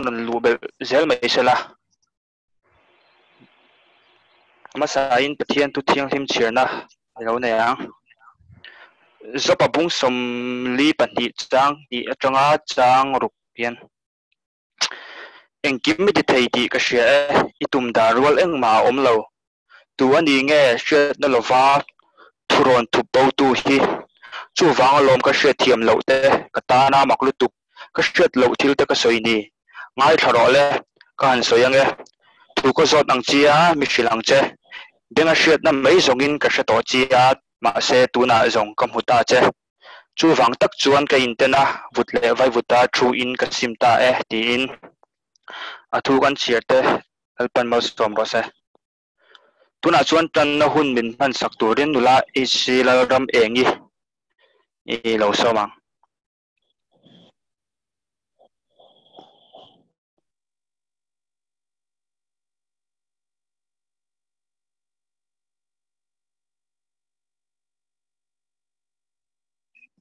lubel zel mai sela masain pathian tu thiang him chirna lo ne yang zopa bung som li pahni chang ti atanga chang rupian engkim mi thei ti ka hria itum dar rual engma omlo tu ani nge hriat na lova thuron thupo tu hi chu wang lom ka hriat thiam lo te ka ta na maklu tu ka hriat lo thil te ka soini ngai tharo le ka han soyange tu ko zot ang chia mi hrilang che benga hriat na mai zongin ka hre to chia ma se tu na zong kam huta che chu wang tak chuan ka in te na vut le vai vuta thu in ka simta ti in athu kan chiate alpan mal som ro se tuna chuan tan na hun min han sak turin nula HC Lalramengi e lo somang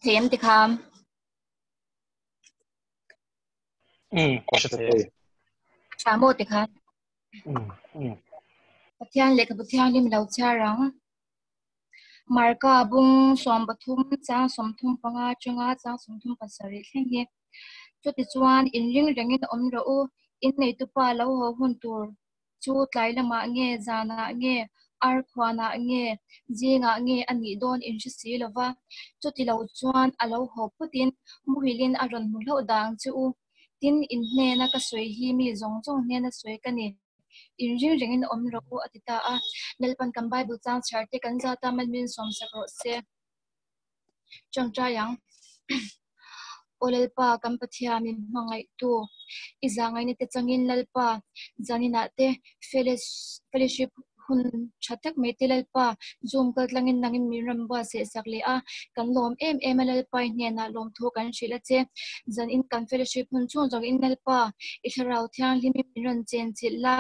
thêm thì không có thể thấy trả một thì không bắt thiang lệ cái bắt thiang đi mình đâu cha răng marka bung som bathum cha som thum panga chunga cha som thum pasari thlenge chu ti chuan in ring rengin om ro u in nei tu pa lo ho hun tur chu tlai lama nge zana nge ar khwana nge jinga nge ani don in chi si lova chu ti lo chuan alo ho putin muhilin aron mulo dang chu tin in hne na ka soi hi mi zong zong hne na soi ka ni in ring rengin om ro u atita a nelpan kam bible chang charte kan za ta man min som sakro se chang cha yang olelpa kampathia min mangai tu izangai ne te changin lalpa janina te fellowship hun chatak metelalpa zoom kaltlangin nangin miramba se sakle a kan lom em lalpa hne na lom tho kan shila che jan in kan fellowship hun chu jong in lalpa itharau thiang limi miran chen chilla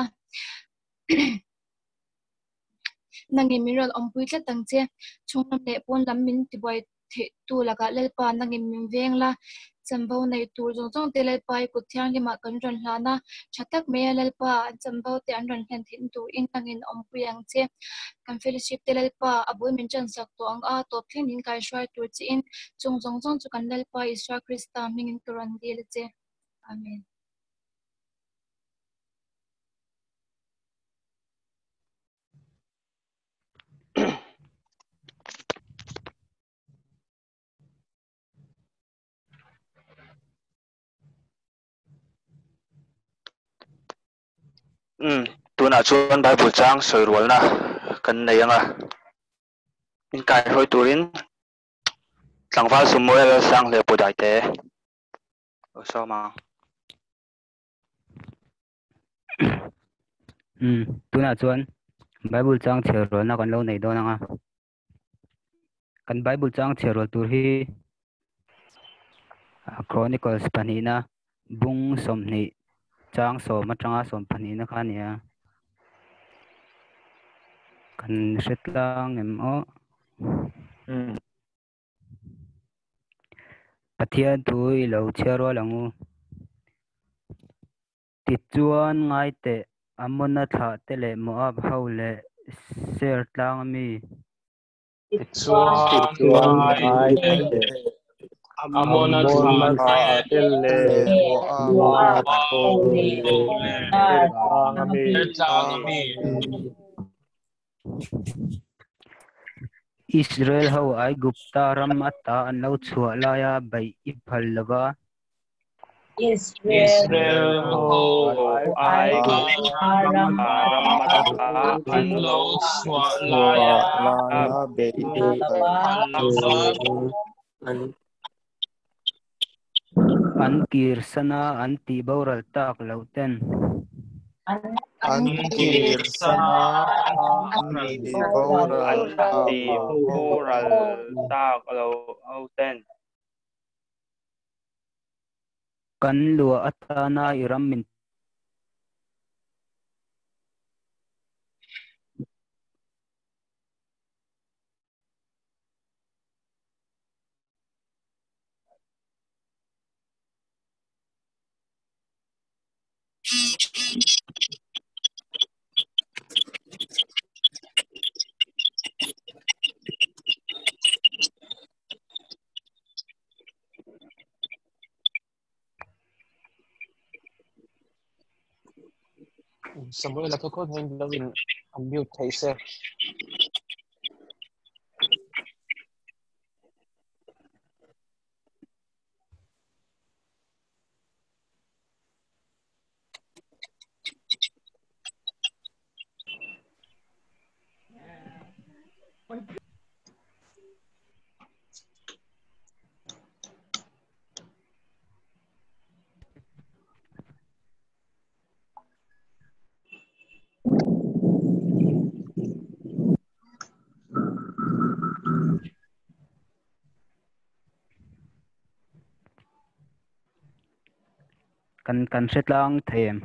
nangi miral ompui tla tangche chungnam le pon lam min ti boy the tu laga lalpa nangi min vengla chambau nei tur jong jong te lalpa ku thiang lima kan ron hlana chatak me lalpa chambau te an ron hlen thin tur in tangin ompui ang che kan fellowship te lalpa abui min chan sak to ang a top thlin in kai shwai tur chi in chung jong jong chu kan lalpa isra krista mingin turan dil che amen tuna chuan bible chang sawirual na kan nei anga in kai Hruaitu Samuel Lalsanghleia Pudaite osoma tuna chuan bible chang chherol na kan lo nei don anga kan bible chang chherol tur hi chronicles panina bung somni chang so matanga som panina khania kan hretlang em o pathian tu I lo chero langu ti chuan ngai te amona tha te le moab haule ser tlang mi ti chuan ai amona tha tele moab haule tangami Israel ho ai gupta ram ata an lo chua la ya bai iphal lova Israel ho ai ramata an lo chua la ya be an kirsana an ti boral tak lauten an kirsana an boral tak lauten kan lua atana iram min Samuel là có nên đâu in unmute thấy xe. Kan set lang thêm.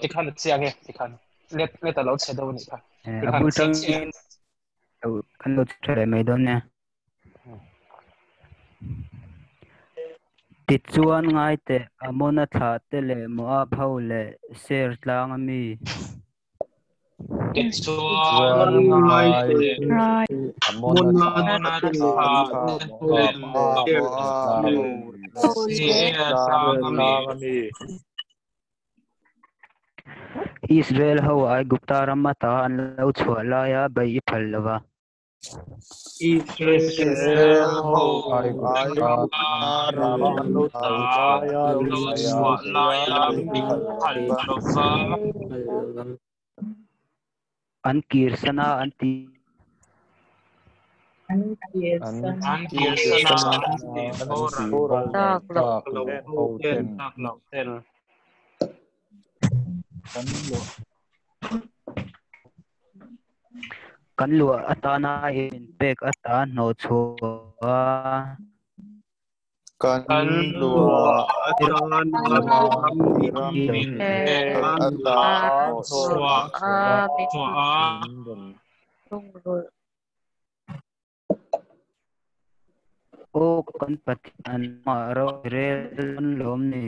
Thì khăn chiang nghe, thì khăn. Let ta lâu xe đâu này khăn. Thì khăn Abul chiang tang chiang. kan lo tre mai don ne. Ti chuan ngai te amona tha te le mo a phau le ser tlang ami. Cái chuan ngay Amona Amona tha mo xe ami Israel ho ai gupta ramata an lo chua la ya bai phal lawa. Israel ho ai lo chua la ya mi phal lova An kirsana an ti an kirsana an ti bora tak lo tel kan lu atana in pek ata no chua. kan lua O kan pati an ma ro rel lom ni.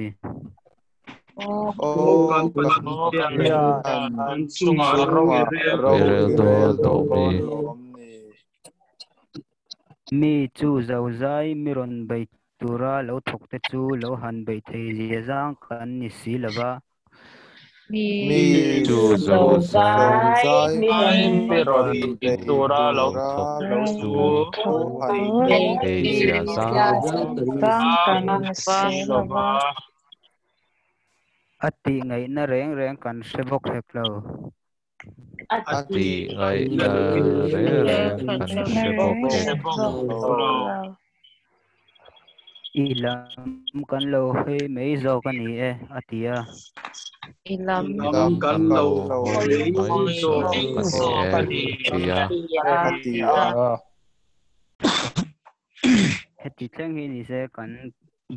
Mi chu zau zai mi ron bai tura lo thok te chu lo han bai thei zia zang kan ni si lawa. mi chu zai mi ron tura lo chu lova Ati ngai na reng reng kan sebok hek lo. ati ngai na kan sebok lo Ilam kan lo he mei zo kan ni e atia. lam kan lo Heti tleng hi ni se kan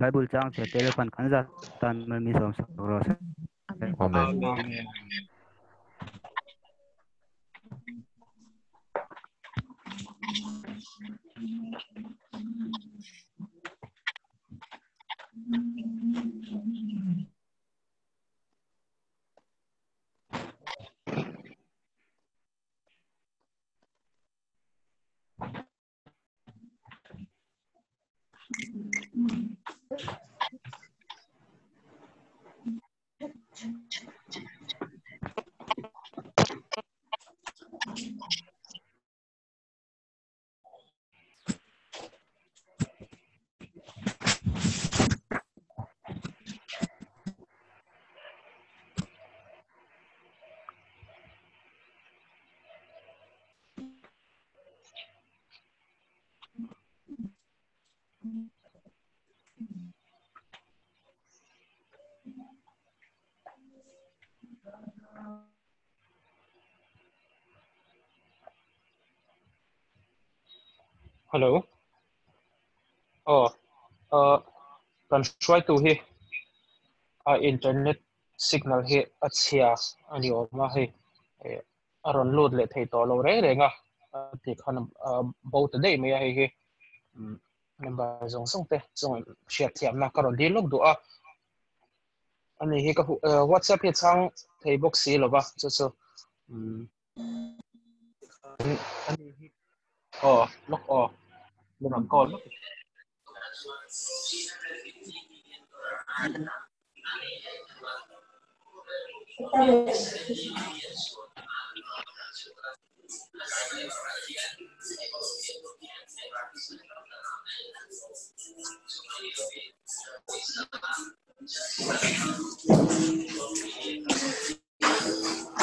Bible chang che tel kan kan za tan mi som ro se. Amen. Hello. Kan Hruaitu hi internet signal hi achia ani oma hi aron load le thei to lo re renga ti khan both day me hi number zong song te zong share thiam na karon di lok du a anih hi ka WhatsApp hi chang thei box si lo ba chu chu anih hi lock lam call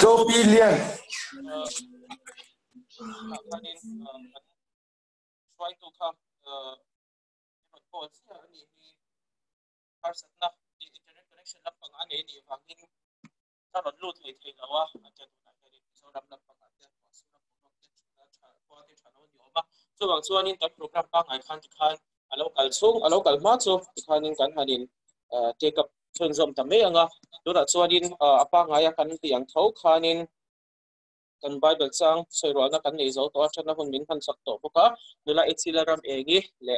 Joe Billion. Kanin try to come call siya anih hi harsat na internet connection lang pang ani ni avângin karon lut thei lawa acha na kani so ram lang pang ate so ram pang ko ate chano ni oba so bang chuanin ta program pa ngai khan alo kal chung alo kal ma chu khanin kan hanin take up chon zom ta me anga do da chuanin apa ngai kan tiang thau khanin kan Bible chang soirol na kan nei zo to achana hun min kan sak to boka Nnl.HC Lalramengi le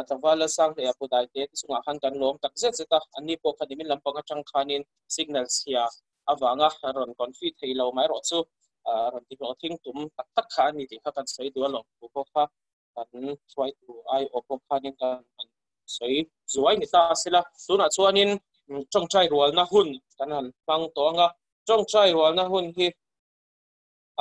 ṭHALAI Lalsanghleia Pudaite sunga khan kan lom tak zet zeta ani po khadimin lampang atang khanin signals hiya awanga ron confit heilo mai ro chu ron ti lo thing tum tak tak kha ani ti kha kan sei du lo ko kha kan Hruaitu ai opo khanin kan sei zuai ni ta sila tuna chuanin chongchai rual na hun kan han pang to anga chongchai rual na hun hi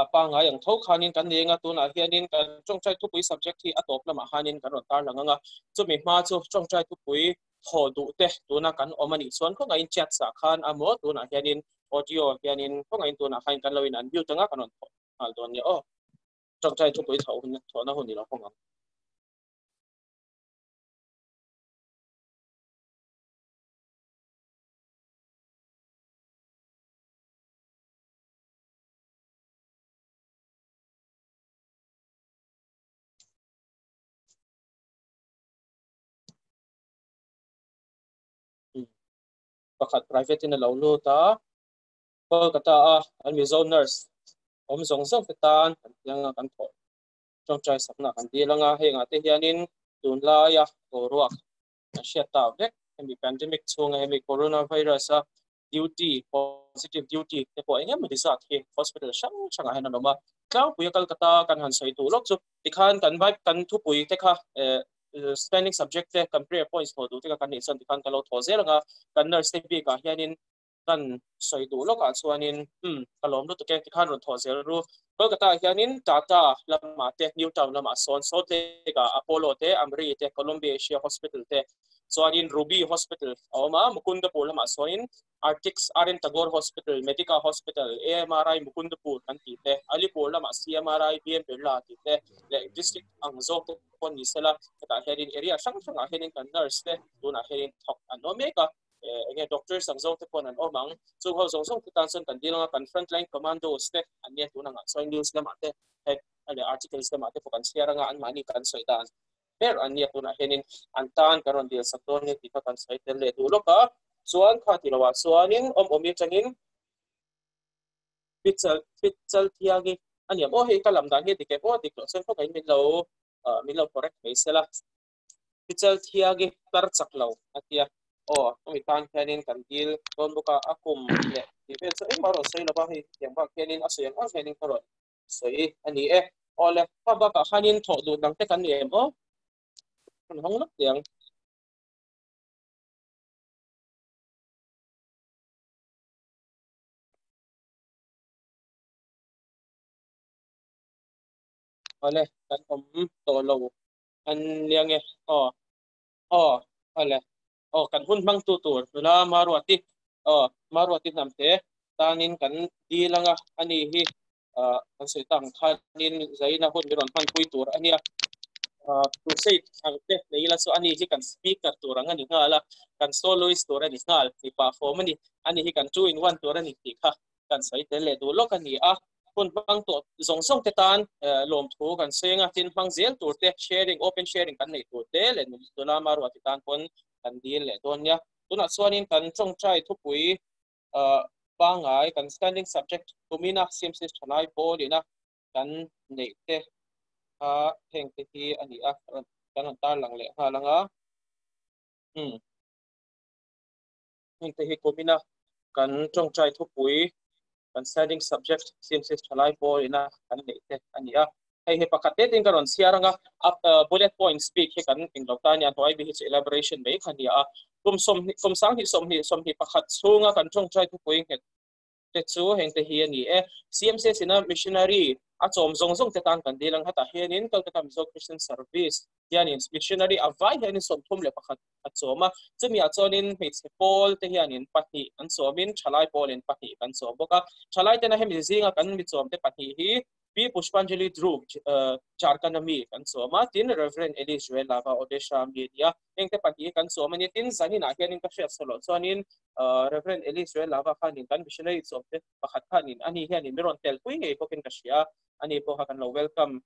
apa ngai ang thau khanin kan lenga tuna hianin kan chongchai thu pui subject hi atop lama hanin kan ron tar langanga chu mi ma chu chongchai thu pui thodu te tuna kan omani chuan ko ngai chat sa khan amo tuna hianin audio hianin ko ngai tuna khain kan loin an view tanga kan on hal don ni o chongchai thu pui thau hun thona hun ni lo khong pakhat private in a lo lu ta Kolkata an mi zone nurse om zong zong tan yang kan tho chongchai sakna kan dilanga henga te hianin tunla ya ruak shia ta vek hemi pandemic chunga hemi coronavirus duty positive duty te po engem di sa the hospital sang changa hena noma tlau puya Kolkata kan han sai tu lok chu tikhan kan vibe kan thu pui te kha standing subject te compare points ho du te kan ni san tikhan ka lo tho zelanga kan nurse te bi ka hianin kan soi tu lok a chuanin kalom lu te tikhan ron tho zel ru Kolkata hianin Tata lama te Newtown lama son so te ka Apollo te Amri te Columbia Asia Hospital te chuanin Ruby Hospital awma Mukundapur lama soin Arctics Arin Tagore Hospital Medica Hospital AMRI Mukundapur kan ti te Alipur lama CMRI BM Birla ti te le district angzo te pon ni sela ta heading area sang sang heading kan nurse te tuna heading thok anomeka again doctors angzo te pon an omang chu ho zong song tan son kan dilanga kan frontline commandos te ania tuna nga soin news lama te ale articles lama te kan share nga an mani kan soitan per ania tuna henin antan karon dia sakton ni kita kan sai tele dulo ka chuan kha tilawa chuanin omi changin pichal thiagi ania mo he kalam da he dike po diklo sen ko kai min lo correct mai sela pichal thiagi tar chaklo atia omi tan khanin kan dil don buka akum le depends so maro sei la ba he yang ba khanin asyen a khanin karon sei ani ole pa ba ka khanin tho du dang te kan ni mo hong lak yang ole kan to lo an liang ole kan hun bang tu tur la Maruati Maruati Hnamte tanin kan dilanga ani hi kan sei tang khanin zaina hun miron pan pui tur ania tu sei angte leila so ani hi kan speaker turang ani ngala kan soloist tur ani ngal ni perform ani hi kan 2 in 1 tur ani ti kha kan sei te le du lo kan ni hun bang to zong song te tan lom thu kan senga tin bang zel tur te sharing open sharing kan nei tur te le nu la Maruati tan pon kan dil le donya tuna chuanin kan chongchai thu pui pangai kan standing subject tumina CMCS ṭHALAI polina kan nei te heng te hi ani kan tar lang le ha langa heng te hi komina kan tong trai thu pui kan studying subject CMCS ṭHALAI PAWL ina kan nei te ania hei he pakate tin karon siaranga bullet point speak he kan inglokta nia toy bi hi elaboration be khania kum sang hi som hi pakhat chunga kan tong trai thu pui he te chu heng te hi ani CMCS ina missionary a chom zong te tan kan dilang hata hianin Kolkata Mizo Christian Service hianin missionary avai hianin som thum le pakhat a choma chumi a chonin hmeichhe Paul te hianin pahnih an chomin ṭHALAI PAWL in pahnih kan chom boka ṭHALAI te na hemi zinga kan mi chom te pahnih hi P Pushpanjali Dhruv Charkanami kan choma tin Reverend Joel Lava Odesha media heng te pahnih kan choma ni tin zanin a hianin ka hriat solo chuanin Reverend Joel Lava khanin kan missionary chom te pakhat khanin ani hianin miron tel pui nge kokin ka hria ani po ha kan lo welcome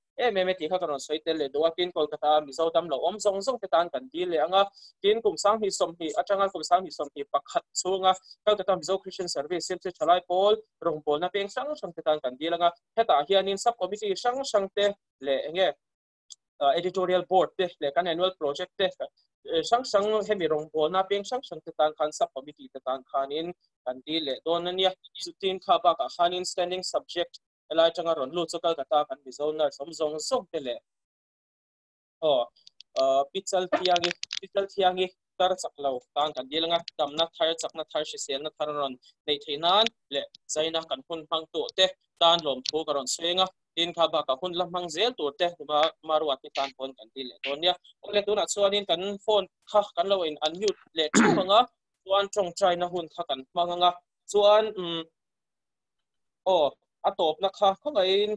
me ti kha kan soitel le doa tin Kolkata Mizo dam lo om zong te tan kan dil le anga tin kum sang hi som hi atanga kum sang hi som hi pakhat chunga Kolkata Mizo Christian Service CMCS ṭHALAI PAWL rong pol na peng sang te tan kan dil anga heta hianin sub committee sang te le nge editorial board te le kan annual project te sang hemi rong pol na peng sang te tan kan sub committee te tan khanin kan dil le don ania tin kha ba ka khanin standing subject Elai changa ron lu chukal kata kan Mizo na som zong tele pichal thiangi tar chaklo tan kan dilanga damna thar chakna thar shisel na tharon nei theinan le zaina kan hun hang to te tan lom thu karon swenga tin kha ba ka hun lam hang zel tur te ba Maruati tan pon kan dil le tonia ole tuna chuanin kan phone kha kan lo in unmute le thanga chuan chong trai na hun kha kan manganga chuan atop na kha khongain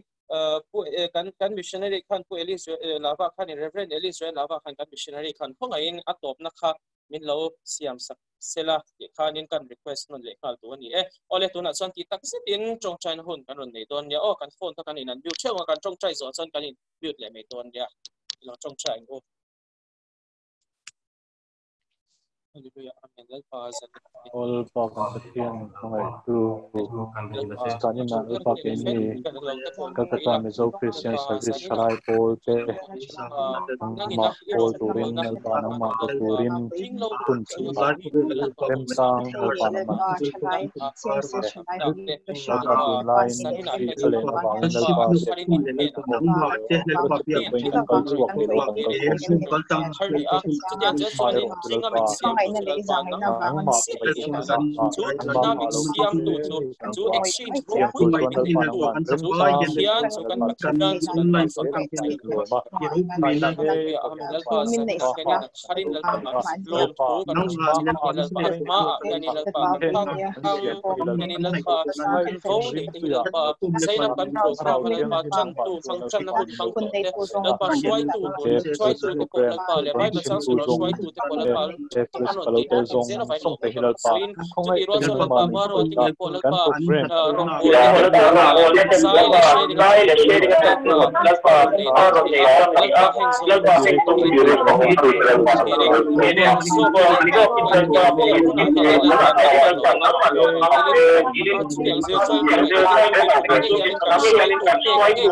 kan missionary khan PÂWL lava khan Reverend Joel Lava khan kan missionary khan khongain atop na kha min lo siam sak sela khanin kan request non le khal to ani ole tuna chon ti tak sitin chong trai na hun kan ron nei don ya kan phone ta kan in an mute chewa kan chong trai zo chon kan in mute le mai don ya lo chong trai go hallelujah amen lal pazan all parts of the Hruaitu Tanina Lalpakeni Kolkata Mizo Christian Service ṭHALAI PAWL te ma Pawl turin Lalpanang ma turin kun chima sang Lalpanang ma Lalpa tun line fi kale na wangin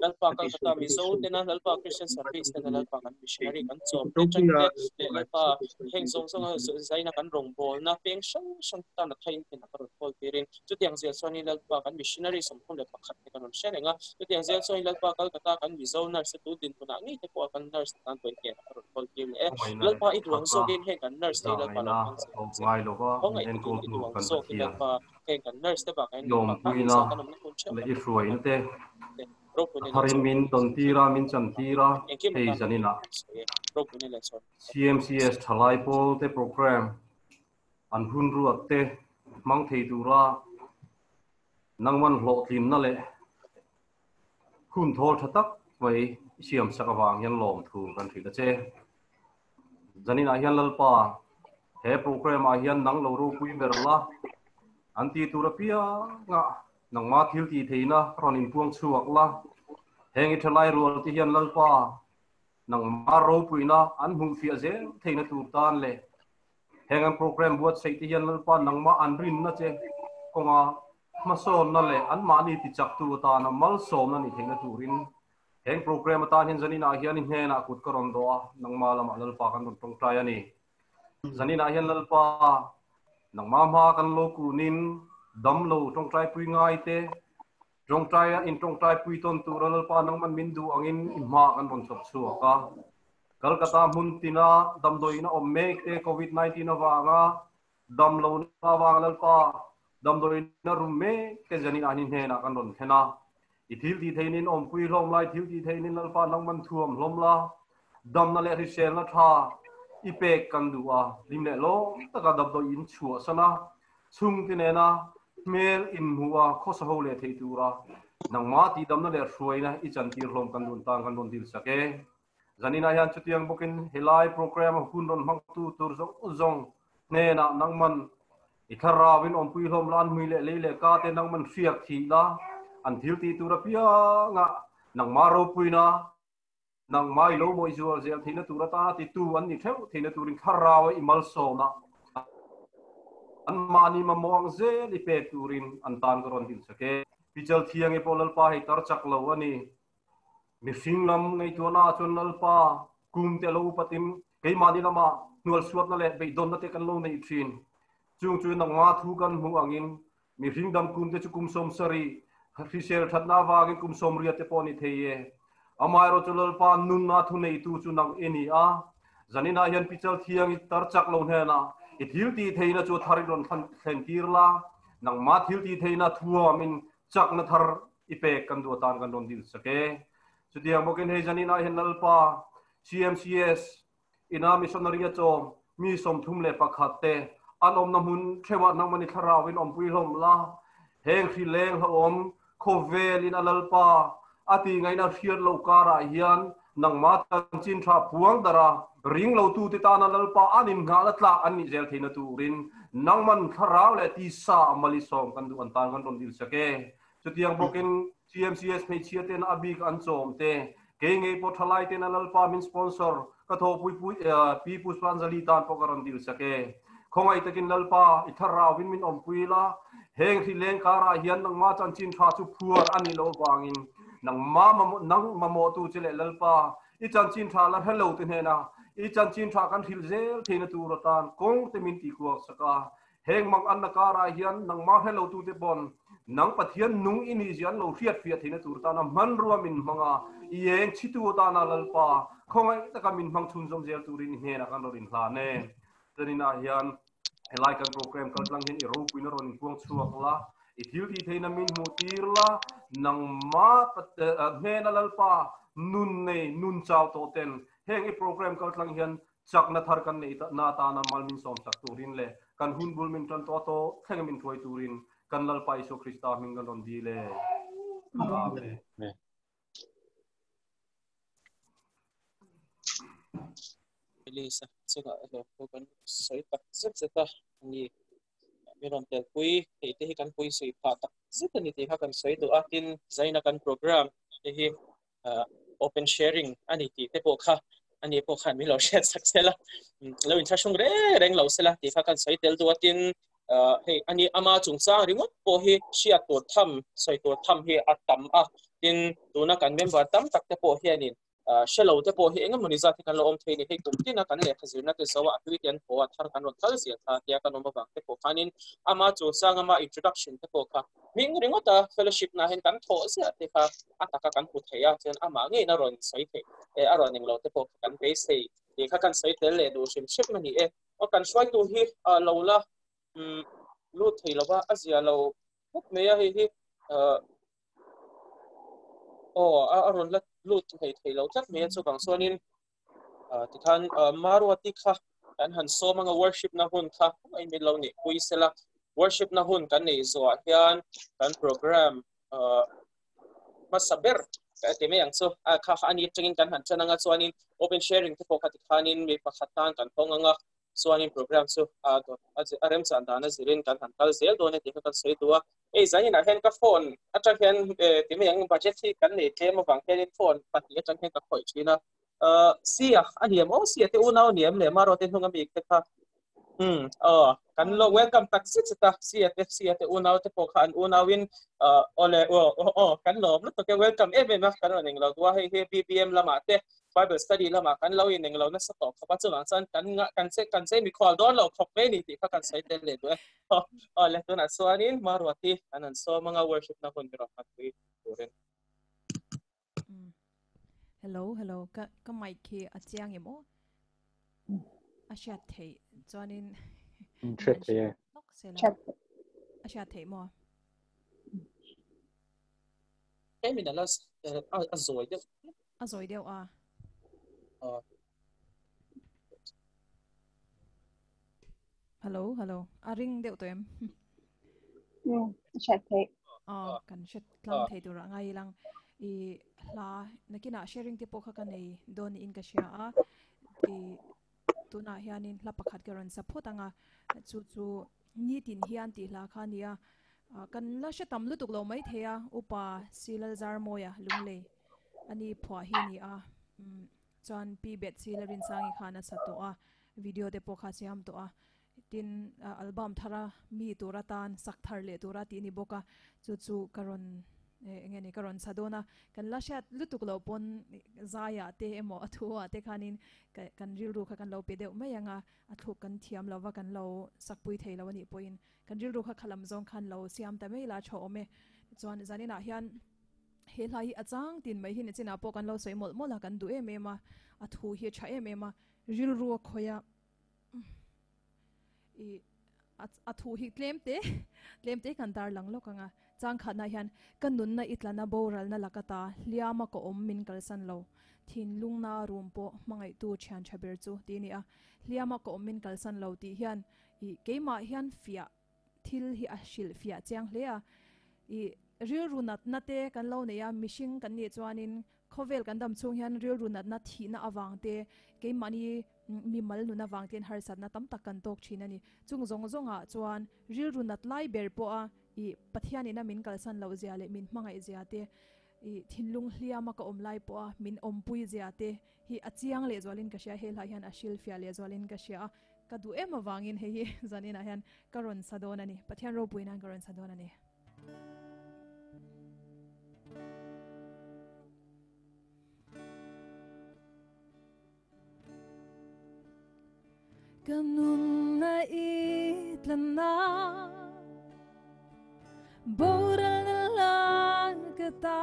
Lalpa Lalpa Kolkata Mizo tena Lalpa Christian Service tena Lalpa kan missionary kan chom te chang te Lalpa heng song zaina kan rong bol na peng shang ta na thain te na karot pol tirin chutiang zel soni Lalpa kan missionary som khon le pakhat te kanon shenga chutiang zel soni Lalpa Kolkata kan Mizo nurse tu din tuna ngi te ko kan nurse tan toin ke karot pol tirin Lalpa i duang so din heng kan nurse te Lalpa lo kan se hong ai tu i duang so ki Lalpa heng kan nurse te ba kan Lalpa sa kan om na kun chen Harin min tontira min chantira hei janina CMCS ṭHALAI PAWL te program an hun ruat te mang thei tura nangman hlo tlim na le khun thol thatak vai siam sakawang yan lom thu kan thila che janina hian lalpa he program a hian nang lo ru pui merla anti tura pia nga nangma thil ti theina ronin puang chuak la hengi thalai rual ti hian lalpa nang maro puina an hung fi azel theina tur tan le hengan program buat sei ti hian lalpa nang ma an rin na che konga mason na le an ma ni ti chak tu ta na mal som na ni theina turin heng program ta hian zanina hian in hena kut karon do nang ma lama lalpa kan tong trai ani zanina hian lalpa nang ma ma kan lo kunin dam lo tong trai pui ngai te trong trai in trong trai pui ton tu lalpa nang man min du angin ma kan bon chop chu ka Kolkata mun tina dam doina om mek te covid 19 awanga dam lo na wang lalpa dam doina rumme ke jani anin he na kan ron thena ithil ti theinin om pui hlom lai thil ti theinin lalpa nang man thuam hlom la dam na le ri sel na tha ipek kan duwa limle lo taka dam do in chua sana chung ti ne na mel in huwa khosa ho le thei tura nang ma ti dam na le hruai na I chan tir hlom kan dun tang kan don dil sake zanina hian chutiang bokin helai program hun ron mang tu tur zong ne na nangman itharawin om pui hlom lan hui le le ka te nangman riak thi la an thil ti tura pia nga nang maro puina nang mai lo moi zual zel thina tura ta ti tu an ni theu thina turin tharawa imal so na an mani ma mong ze li pe turin an tan ko ron dil sake pichal thiang e polal pa he tar chak lo ani mi singlam ngai to na chon lalpa kum te lo patim ke mani lama nual suat na le be don na te kan lo nei thin chung chu nang ma thu kan hu angin mi ringdam kum te chukum som sari fisel thatna wagin kum som ria te poni theye amai ro chulal pa nun na thu nei tu chu nang eni a zanina hian pichal thiang I tar chak lo he na I thil ti theina chu tharin thlen tirla nang ma thil ti theina thuwa min chak na thar ipe kan du tan kan don dil sake chutiang bokin he janina hian lalpa CMCS ina missionary chom mi som thum le pakhat te anom na mun thewa nang mani tharawin om pui hlom la heng khi leng ha om khovel in alalpa ati ngai na thiar lo kara hian nang ma tan chin tha puang dara ring lo tu ti ta na lalpa anin nga la tla an ni zel theina turin nang man tharaw le ti sa amali som kan du an tan kan don dil sake chutiang bokin CMCS phe chiaten abik an chom te ke ngei po thalai ten alalpa min sponsor ka tho pui pi puspanjali tan pokaran dil sake khongai takin lalpa ithara win min om puila heng thi leng kara hian nang ma chan chin tha chu phuar ani lo wangin nang ma nang mamo tu chele lalpa I chan chin tha la hello te hena I chan chin tha kan thil zel theina tu rotan kong te min ti ko saka heng mang an na kara hian nang ma hello tu te bon nang pathian nung ini jian lo riat fiat theina tur ta na man ruwa min manga yeng chitu ta na lalpa khongai taka min mang thun jom zel turin hena kan rin hla ne zanina hian helai kan program kal tlang hin I ro puina ron puang chuak la I thil ti theina min mu tirla nang ma hena lalpa nun nei nun chaw to ten heng I program kal tlang hian chak na thar kan nei na ta na mal min som chak turin le kan hun bul min tan to theng min thoi turin kan lalpa Isu Krista min kan ron di le amen Elisa saka ko kan soi tak zeta ni meron tel pui te kan pui soi pa tak zeta ni te kan soi do atin zaina kan program te open sharing ani ti te po kha ani po khan mi lo share saksela lo in thashung reng lo sela ti kan soi tel do atin he ani ama chungcha ringot po hi sia to tham soi to tham hi atam a tin tuna kan member tam tak te po hi anin shelo te po hi engam moni zati kan lo om theini he kumtina kan le khazirna te sawa activity po athar kan thal sia tha tia kan oma bang te po khanin ama chu sang ama introduction te po kha ming ringota fellowship na hen kan tho sia te kha ataka kan pu theya chen ama nge na ron sai the e aron ning lo te po kan be sei te kha kan sai tel le do shim ship mani e o kan swai tu hi lo la lu thei lawa azia lo put me ya hi aron la lut thei lo chat me chu bang sonin ti khan Maruati kha kan han so manga worship na hun kha ai mi lo ni pui sela worship na hun kan nei zo hian kan program masaber te me yang so kha ani chingin kan han chananga chuanin open sharing te pokhat khanin me pakhatan kan thonganga so anin program so to arem chandana zirin kan hankal zel do ne ti kan sei tua zai na hen ka phone atang hen ti me yang budget thi kan ne claim awang hen phone pati atang hen ka khoi china sia aniam o sia te unau niam le maro te thunga mi te kha kan lo welcome taxi ta sia te unau te pokhan unawin ole kan lo no to ke welcome ma kan ning lo tua he BBM lama te Bible study lama kan lo in ning lo na sa to ka pa chuan san kan se mi khol don lo khop me ni ti kha kan sai te le do le to na so anin Maruati anan so mga worship na kon biro mat wi turen hello ka mic ke achiang emo asha thei chuanin chat ye asha thei mo mi na las azoi deu hello aring deu to em chat thei kan chat lang thei tu ra ngai lang la nakina sharing te pokha kan nei don in ka share tuna hianin la pakhat karon support anga chu ni tin hian ti hla khania kan la shatam lutuk lo mai theya upa silal zar moya lungle ani phwa hi ni chan pi bet silarin sangi khana sato video te pokha siam to tin album thara mi turatan sakthar le turati ni boka chu karon ngeni karon sadona kan la shat lutuk lo pon zaya te emo athua te khanin kan rilru kha kan lo pedeu mayanga athu kan thiam lawa kan lo sakpui thei lawani poin kan rilru kha khalam zong khan lo siam ta me la tho ome chuan zanina hian he lai achang tin mai hin china po kan lo soimol mola kan du emema athu hi tha emema rilru khoya athu hi tlemte kan dar lang lo kanga chang khana hian kanun na itlana boral na lakata liama ko min kalsan lo thin lungna room po mangai tu chan chaber chu tini liama ko min kalsan lo ti hian keima hian fia thil hi ashil fia chang hlea ril runat nate kan lo neya mishing kan ni chuanin khovel kan dam chung hian ril runat na thina awangte keimani mimal nuna wangten har satna tam tak kan tok thina ni chung zonga chuan ril runat lai ber po pathiani na min kalsan lo zia le min mangai zia te thinlung hliama ka omlai po min ompui zia te hi achiang le zwalin ka sha he la hian ashil fia le zwalin ka sha ka du em awangin he hi zanina hian karon sadona ni pathian ro puina karon sadona ni kanun na itlana boral na langkata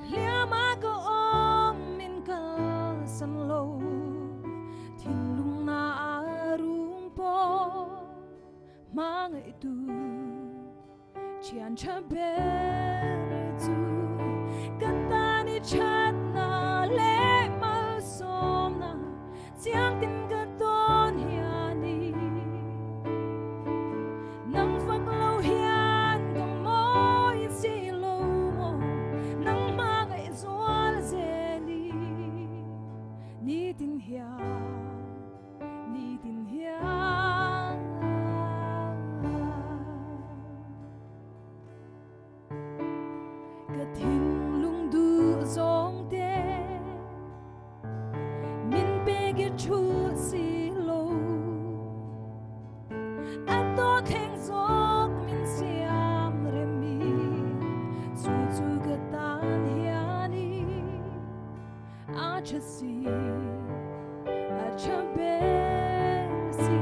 liama ko min kalsan lo thinlung na arung po mga itu chian chaber tu katani chat na le mal som na siang tin ka ton hiani nang phak lo hian kong mo in si lo mo nang magai zual zeli ni tin hia ka thin lung du zong te min pe ge chu si lo ato theng zok min siam remi chu ka tan hiani a chasi a chabe si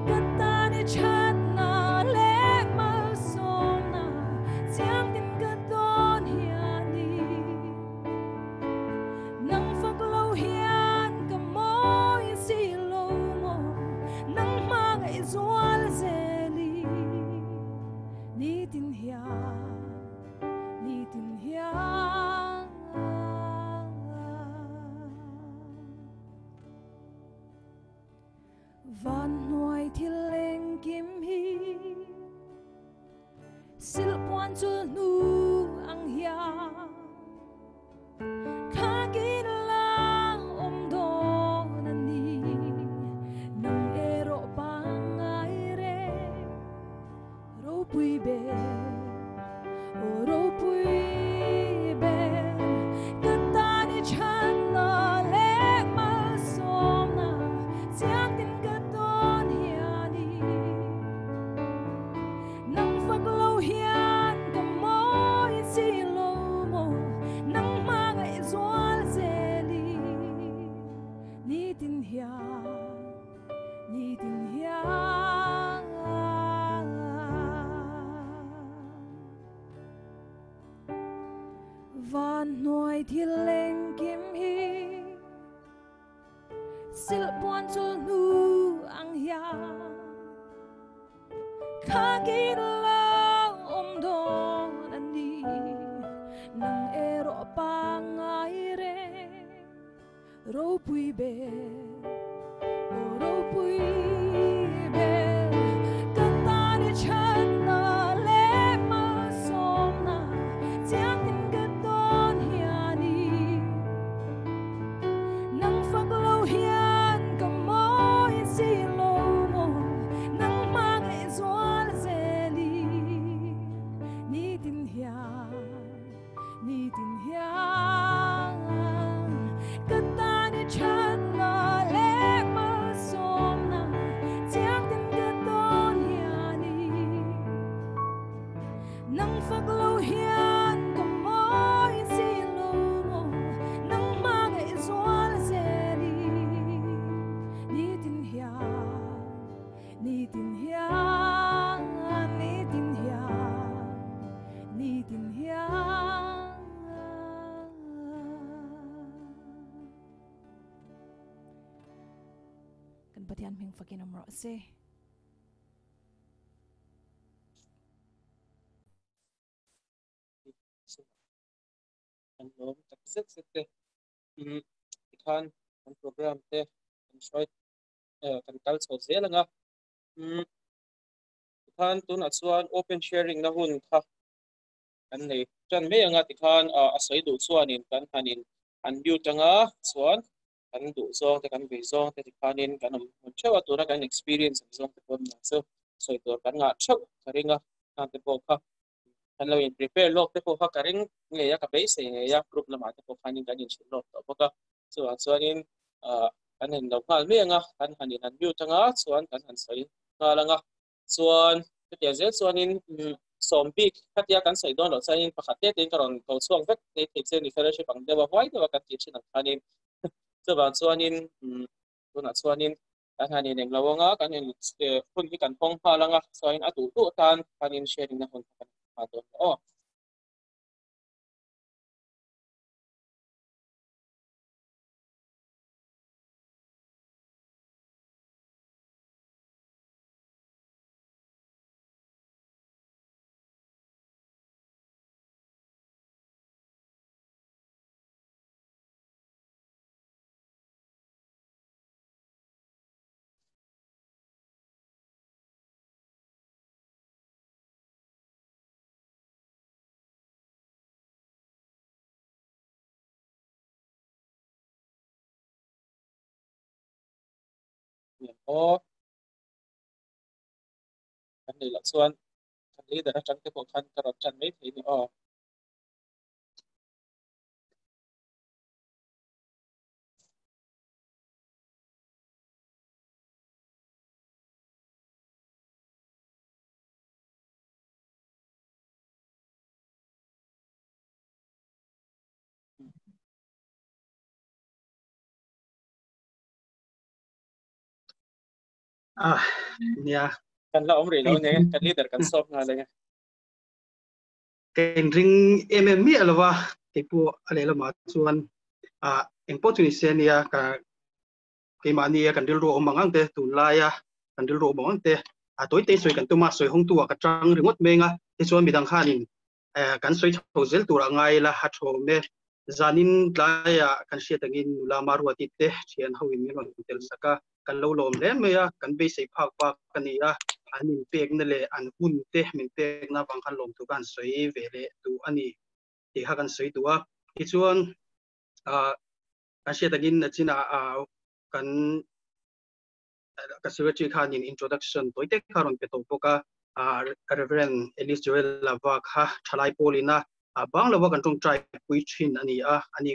katani chat na le mal som na siang tin ka ton hiani nang phak lo hian ka moi si lo mo nang magai zual zeli ni tin hia nuôi thiên lên kim hi sil buồn chul nu ang ya kaki lo do ani nang ero pa ngai re ro pui be ro pui be kata ni chan na le ma som na jiang tin ka don hiani nang phak lo hian ka mo in si lo mo nang ma ngai zual zeli ni tin hian kata ni chan na le ma som na jiang tin ka don hiani nang phak lo hian ka mo in si lo mo nang ma ngai zual zeli ni tin hian ni tin hian kan patian ming fakin amro se An lom tak zet te kan an program te an shoi kan kal so zelanga kan tun atsuan open sharing na hun kha kan nei chan me anga ti khan asai du chuanin kan hanin an view ṭanga chuan kan du zong te kan be zong te ti khanin kan mun chewa tura kan experience zong te pon na so soi tur kan nga chau karinga kan te po kha kan lo in prepare log te po kha karing nge ya ka be se nge ya group lama te po khanin kan in chin log to po ka chuanin kan hen lo khal me anga kan hanin an view ṭanga chuan kan han sai ngalanga chuan te zel chuanin sombik khatia kan sai don lo chain pakhate tin karon ko chuang vek nei thei chen ni fellowship ang dewa hwai dewa kan ti chin ang khanin chuan chuanin tuna chuanin kan hanin eng lawanga kan hen hun hi kan phong halanga chuain atu tu tan kanin sharing na hun kan ha don kan nei la chuan kan leader atang te po khan karon chan mai thei ni nia kan la omri lo ne kan leader kan sop nga le ken ring MMI alwa tepu alela ma chuan important nia ka ke mani kan dil ro mangang te tu laia kan dil ro mangang te toi te soi kan tuma soi hong tu ka chang ringot menga te chuan midang khanin kan soi thozel tur angai la ha tho me zanin laia kan sia tangin la Maruati te chian hawin mi ron tel saka kan lo lom le me ya kan be sei phak pa kania anin pek na le an hun te min pek na bang khan lom tu kan soi vele tu ani ti ha kan soi tua ti chuan kan sia tangin china kan kasirachi khan in introduction toite karon pe to poka Reverend Joel kha ṭHALAI polina bang lawa kan tong try pui chin ani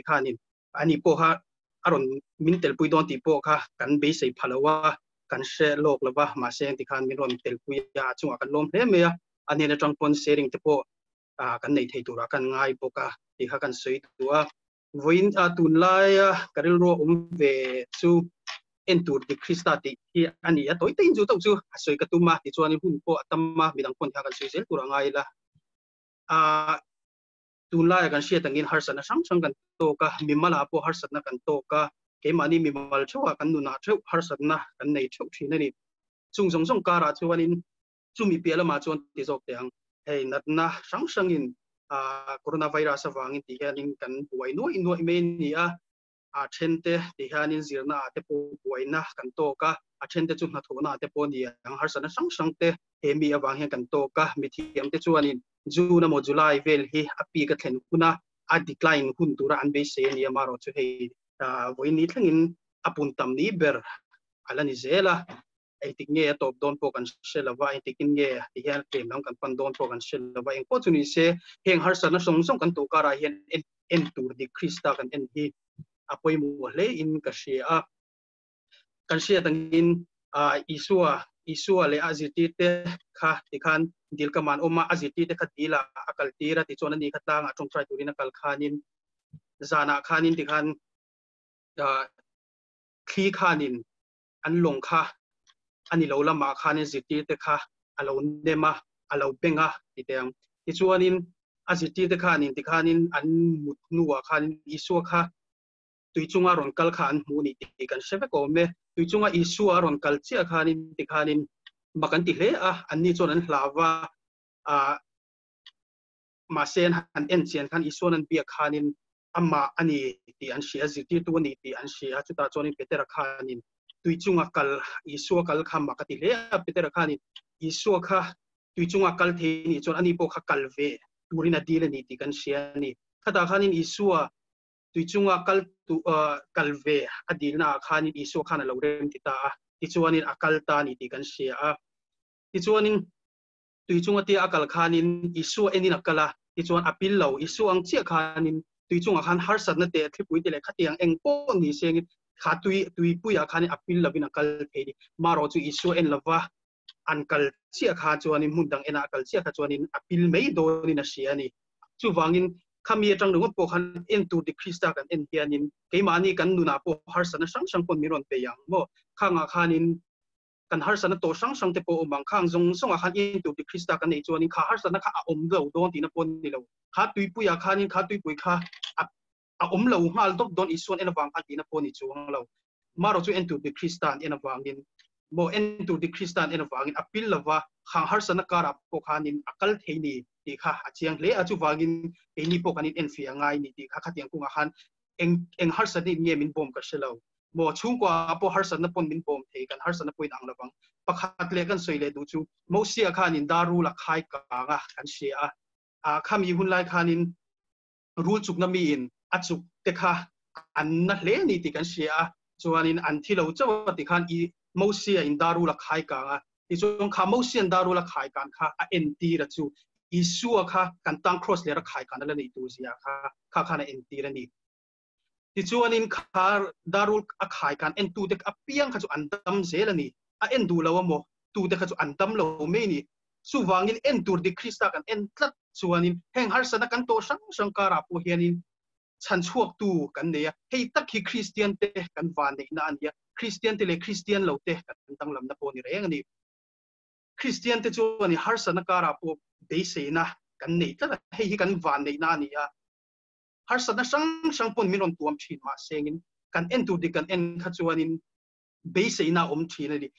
khanin ani po ha aron min tel pui don ti po kha kan be sei phalawa kan she lok lawa ma seng ti khan min ron tel pui ya chunga kan lom hle me ani na tang pon sharing te po kan nei thei tura kan ngai poka ti kha kan soi tua voin tun lai karil ro ve chu entur di kristati hi ani ya toi tein ju to chu soi ka tuma ti chuan hun po atama midang pon tha kan soi sel tura ngai la tunlai kan sia tangin harsana sang kan to ka mimala po harsana kan to ka ke mani mimal chwa kan nu na theu harsana kan nei theu thina ni chung song song kara chuanin chumi piala ma chuan ti jok teang hei natna sang coronavirus awangin ti hianin kan buai no me ni a thente ti hianin zirna te po buaina kan to ka thente chu na thona te po ni ang harsana sang te hemi awang hian kan to ka mithiam te chuanin June mo July vel hi api ka thlen kuna a decline hun tura an be se ni amaro chu hei voini thlengin apun tam ni ber alani zela ai tiknge top don po kan selawa ai tikinge hian kem kan pan don po kan selawa eng po chuni se heng harsana song kan to kara hian en tur di krista kan en hi apoi mu le in ka sia kan sia tangin isua le aziti te kha tikhan dil kaman oma aziti te khatila akal tira ti chona ni khata nga tong trai turina kal khanin zana khanin tikhan khi khanin an long kha ani lo lama khanin ziti te kha alo nema alo benga ti teng ti chuanin aziti te khanin tikhanin an mutnuwa khanin isua kha tuichunga ron kal khan mu ni ti kan seve ko me tuichunga isua ron kal chia khanin tikhanin makan ti hle anni chon an hlawa ma sen han en chen khan isuan an bia khanin amma ani ti an sia ziti tu ni ti an sia chuta chonin petera khanin tuichunga kal isua kal kham makati hle petera khanin isua kha tuichunga kal the ni chon ani po kha kalve turina dile ni ti kan sia ni khata khanin isua tuichunga kal tu kalve adilna khanin isua khana lo rem ti ta ti chuanin akal ta ni ti kan sia ti chuanin tuichunga ti akal khanin isua enin akala ti chuan apil lo isu ang chia khanin tuichunga khan harsat na te thlipui te le khatiang engpo ni sengin kha tui puya khanin apil lovin akal thei maro chu isu en lova ankal chia kha chuanin mundang ena akal chia kha chuanin apil mei do ni na sia ni chu wangin khami atang no po khan en tu di krista kan en hianin keimani kan nuna po harsana sang pon miron pe yang mo khanga khanin kan harsana to sang te po omang khang zong songa khan in tu di krista kan nei chuanin kha harsana kha om lo don ti na pon ni lo kha tui puya khanin kha tui pui kha a om lo ngal dok don isuan en awang ti na pon ni chuang lo maro chu en tu di kristan en awangin mo en tu di kristan en awangin apil lawa khang harsana kara po khanin akal theini ti kha achiang le achu wangin eni po kanin en fia ngai ni ti kha khatiang kunga khan eng harsani nge min bom ka shelo mo chungkwa po harsana pon min bom thei kan harsana poin ang lawang pakhat le kan soile du chu mo sia khanin daru la khai ka nga kan sia khami hun lai khanin rule chuk na mi in achuk te kha an na hle ni ti kan sia chuanin an thilo chawa ti khan I mo sia in daru la khai ka nga ti chung kha mo sia daru la khai kan kha a nt ra chu isua kha kan tang cross le ra khai kan la ni tu sia kha na nt ra ni ti chuanin khar darul a khai kan en tu dek apiang kha chu andam zelani a en du lawa mo tu dek kha chu andam lo me ni su wangin en tur di krista kan en tlat chuanin heng harsana kan to sang kara po hianin chan chuak tu kan neya hei tak hi christian te kan van nei na ania christian te le christian lo te kan tang lam na po ni reng ani christian te chuani harsana kara po be seina kan nei tla hei hi kan van nei na ania harsana sang pon minon tuam thin ma sengin kan en tu di kan en kha chuanin be seina om thina di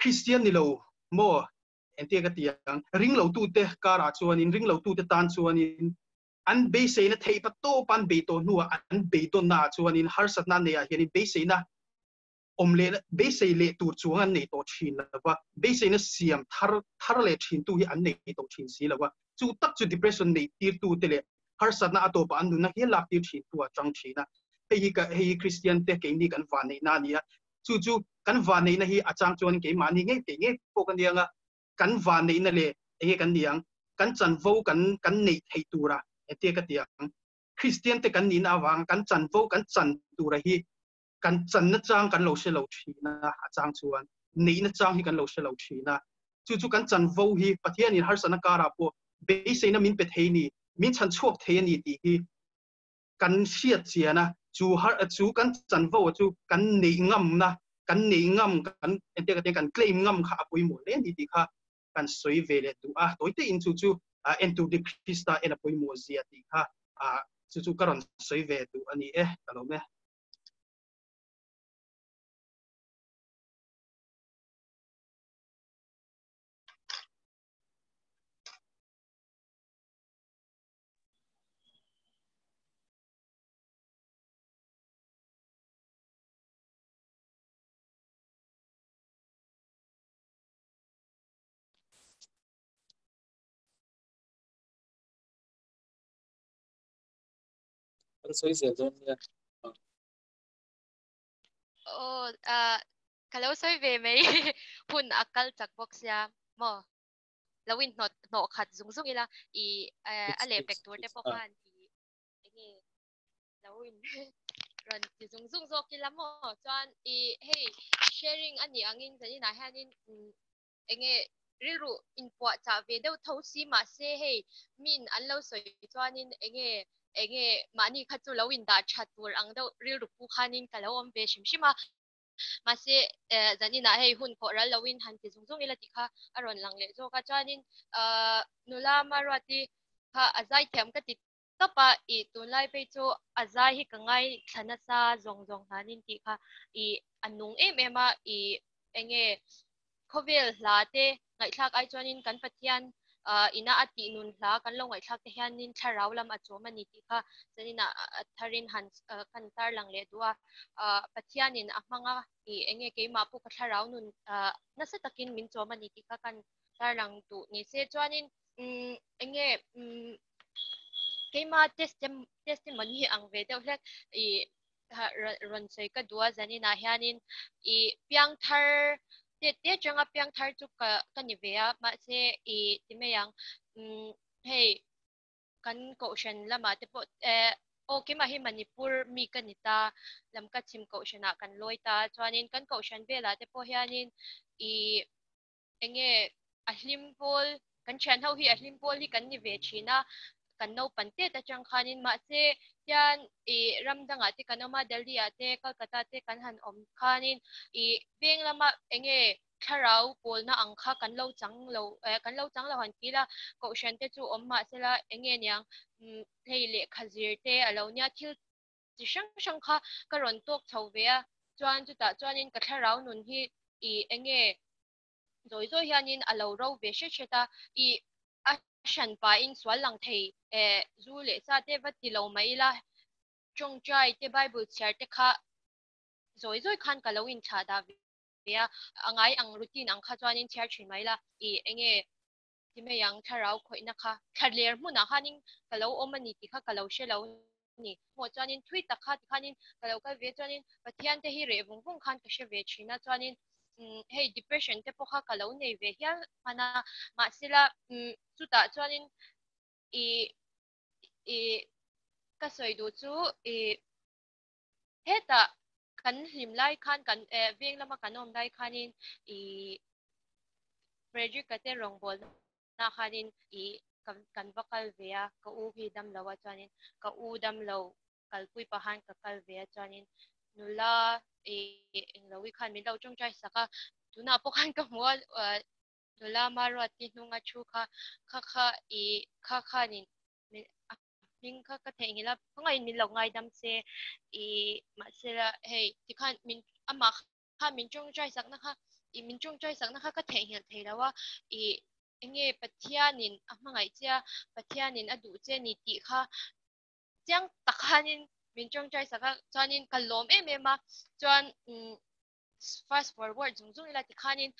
christian ni lo mo ente ka tiang ring lo tu te kara chuanin ring lo tu te tan chuanin an be seina thei pa to pan be to nuwa an be to na chuanin harsat na ne a hian be seina omle be sei le tur chuang nei to thin lawa be seina siam thar le thin tu hi an nei to thin si lawa chu tak chu depression nei tir tu te le harsat na ato pa an nu na hi lak tir thin tu a chang thina hei christian te ke ni kan van nei na nia chu kan van nei na hi achang chuan ke mani nge po kan dianga kan van nei na le kan niang kan chan vo kan nei thei tura ete ka tiang christian te kan ni na wang kan chan vo kan chan tura hi kan chan na chang kan lo se lo thina achang chuan nei na chang hi kan lo se lo thina chu kan chan vo hi pathian in harsana kara po be seina min pe thei ni min chan chuak thei ni ti hi kan siat chiana chu kan chan vo chu kan nei ngam na kan nei ngam kan ente ka kan claim ngam kha apui mo le ni ti kha kan soi vele tu toite in chu entu de Krista en apoi mo zia ti kha chu karon soi ve tu ani kalo me Soi zeuh ya. Oh, kalau soi về mấy hun akal chak box ya mo lawin no khat zung zung ila I ale pektur te pokan I ini lawin ran ti zung zung zo kila mo chuan hey sharing ani angin zani na hanin enge riru in po cha ve deuh tho si ma se hey min an lo soi chuanin enge mani kha chu lawin da thatur ang deuh riru pu khanin kalo om ve shimshima mase zani na hey hun ko ral lawin han ti zung zung ila ti kha aron lang le zo ka chuanin nula Maruati kha azai thiam ka ti topa I tunlai pe chu azai hi kangai thana sa zong zong hanin ti kha anung ema enge PÂWL late ngai thak ai chuanin kan pathian ina ati nun hla kan lo ngai thak te hianin tharau lam achom ani ti kha chanina tharin han kan tar lang le duwa pathianin ahmanga enge keima pu ka tharau nun nasa takin min chom ani ti kha kan tar lang tu ni se chuanin enge keima testimony ang ve deuh hlek ron sei ka duwa zanina hianin piang thar te changa piang thar chu ka ni vea ma se timeyang hey kan ko shan lama te po okay ma hi Manipur mi kanita lam ka chim ko shana kan loita chuanin kan ko shan vela te po hianin enge ahlim pol kan chan ho hi ahlim pol hi kan ni ve china kan no pante ta chang khanin ma se yan ramdanga te kanoma Delhi ate Kolkata te kan han om khanin veng lama enge tharau pol na angkha kan lo chang lo han kila ko shan te chu omma sela enge nyang theile khazir te alonia thil chi sang sang kha karon tok chhovea chuan chu ta chuanin ka tharau nun hi enge zoi zoi hianin alo ro ve she cheta shan pa in swal lang thei zu le sa te va ti lo mai la chong chai te Bible char te kha zoi zoi khan ka lo in cha da ya angai ang routine ang kha chuanin char thin mai la enge time yang tharau khoi na kha tharler mu na hanin ka lo omani ti kha ka lo she lo ni mo chuanin thui ta kha khanin ka lo ka ve chuanin pathian te hi re vung vung khan ka she ve china chuanin hey depression te pokha ka lo nei ve hian mana ma sila chuta chuanin ka soi du chu heta kan hlim lai khan kan veng lama kanom lai khanin Frederick ka te rong bol na khanin kan vakal vea ka u hi dam lawa chuanin ka u dam lo kalpui pahan ka kal vea chuanin nula englawi khan mi lo chong chai saka tuna pokhan ka mo nula Maruati nunga chu kha nin min kha ka thengila ngai min lo ngai dam se masela hey tikhan min ama kha min chong chai sak na kha min chong chai sak na kha ka theng hian theilawa enge pathianin amangai chia pathianin adu che ni ti kha chang takhanin min chong chai saka chuanin kalom ema chuan fast forward zung zung ila ti khanin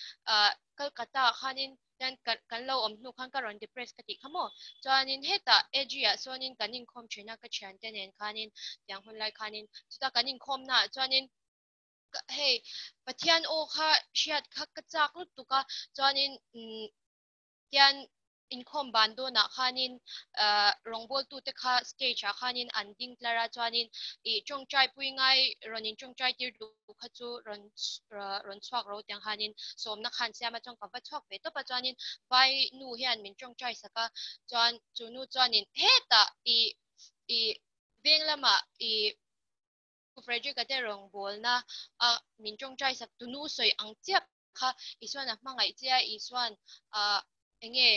Kolkata khanin dan kan lo om nu khan karon depress ka ti khamo chuanin heta agia sonin kanin khom china ka chan ten en khanin yang hun lai khanin chuta kanin khom na chuanin hey pathian o kha shiat kha ka chak lut tu ka chuanin yan inkhom bando na khanin rongbol tu te kha stage a khanin anding tlara chuanin chongchai puingai ronin chongchai tir du kha chu ron chhuak ro tang khanin somna khan siama chong ka va chhuak ve to pa chuanin vai nu hian min chongchai saka chuan chunu chuanin heta venglama Frederick ate rongbol na min chongchai sak tunu soi ang chiap kha iswan a hmangai chia iswan enge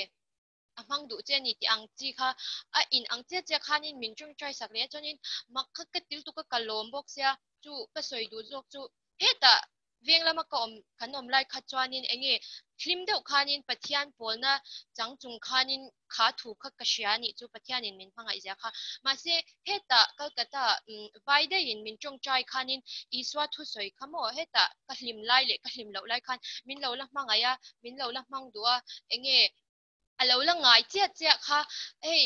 amang du chen ni ti ang chi kha a in ang che che khanin min chung trai sak le chonin mak kha ka til tu ka kalom bok sia chu ka soi du jok chu heta veng lama ka om kan om lai kha chuanin enge thlim deuh khanin pathian polna changchung khanin kha thu kha kashiani chu pathianin min phanga ija kha ma se heta kalkata vaide in min chung trai khanin iswa thu soi khamo heta ka hlim lai le ka hlim lo lai khan min lo la hmanga ya min lo la hmang duwa enge alo la ngai chia chia kha ei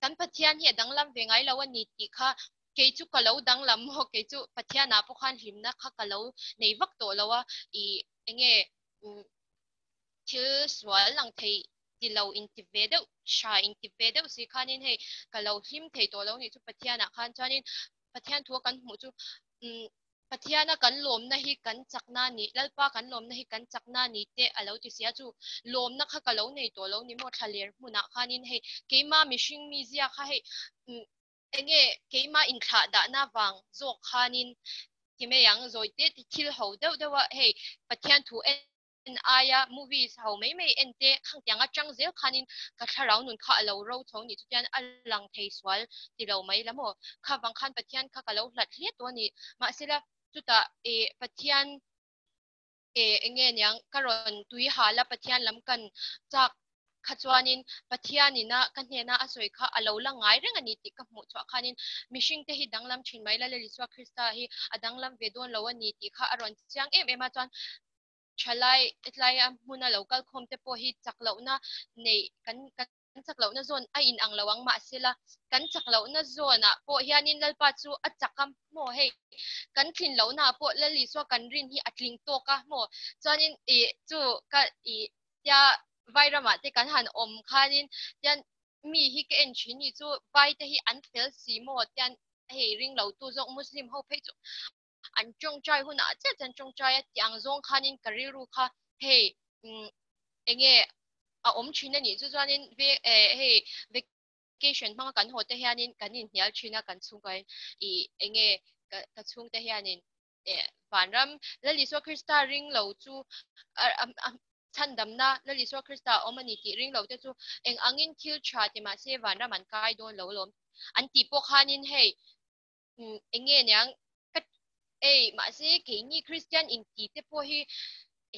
kan pathian hi danglam ve ngai lo ani ti kha ke chu ka lo danglam ho ke chu pathian a po khan hlimna kha ka lo nei vak to lowa I enge thil swal lang thei ti lo in ti ve deuh sha in ti ve deuh si khanin hei ka lo hlim thei to lo ni chu pathian a khan chuanin pathian thu kan hmu chu pathiana kan lom na hi kan chakna ni lalpa kan lom na hi kan chakna ni te alo ti sia chu lom na kha ka lo nei to lo ni mo thaler hmuna khanin hei keima mishing mi zia kha hei enge keima in kha da na wang zok khanin time yang zoi te ti thil ho deuh dewa hei pathian thu en aya movies ho mai mai ente khang tianga chang zel khanin ka tharau nun kha alo ro thong ni chu tian alang thei swal ti lo mai lamo kha wang khan pathian kha ka lo hlat hle to ni ma sila chuta pathian enge nyang karon tui hala pathian lam kan chak khachuanin pathianina kanhena asoi kha alo la ngai reng ani ti ka hmu chwa khanin mishing te hi danglam thin mai la le liswa krista hi adanglam vedon lo ani ti kha aron chiang em a chuan thalai etlai a hmuna local khom te po hi chaklo na nei kan chaklo na zone a in ang lawang ma sila kan chaklo na zone a po hianin lalpa chu a chakam mo hei kan thin lo na po lali so kan rin hi atling to ka mo chuanin chu ka ya vairama te kan han om khanin yan mi hi ke en chini chu vai te hi an fel si mo tian hei ring lo tu zok muslim ho phei chu an chong chai huna che chan chong chai tiang zong khanin kariru kha hei enge a om china ni chu chuanin ve hei vacation hmanga kan hote hianin kanin hial china kan chungai enge ka chung te hianin vanram lali so krista ring lo chu chandamna lali so krista omani ti ring lo te chu eng angin thil tha ti ma se vanram an kai don lo lom an ti po khanin hei enge nyang ma se ke ni christian in ti te po hi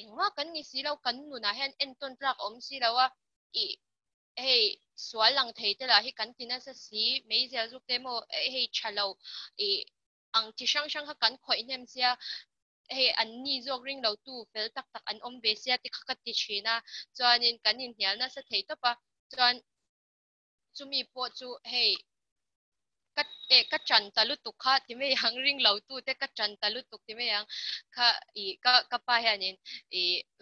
engwa kan ni si lo kan nu na hen en ton trak om si lawa hei swalang thei te la hi kan tina sa si mei zel zuk te mo hei chalo ang chi sang sang ha kan khoi nem sia hei an ni zok ring lo tu fel tak tak an om ve sia ti khakat ti china chuanin kanin hial na sa thei to pa chuan chumi po chu hei ka chan talu tu kha ti me yang ring lo tu te ka chan talu tu ti me yang kha ka pa hianin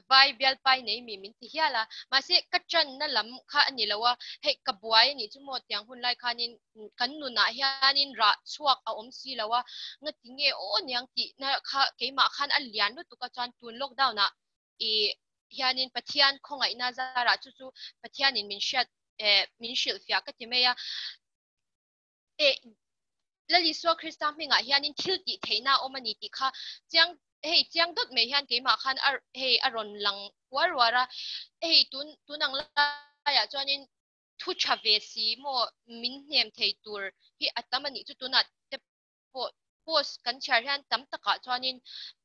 vai bial pai nei mi min ti hiala ma se ka chan na lam kha ani lawa hei ka buai ni chu mo tiang hun lai khanin kan nu na hianin ra chuak a om si lawa nga ti nge o nyang ti na kha keima khan a lian lu tu ka chan tun lockdown na hianin pathian khongai na zara chu chu pathianin min shat min shil fia ka ti me ya lali so krista minga hianin thil ti theina omani ti kha chiang hei chiang dot me hian keima khan hei aron lang warwara hei tunang la ya chuanin thu chave si mo min hnem thei tur hi atamani chu tuna te post kan char hian tam taka chuanin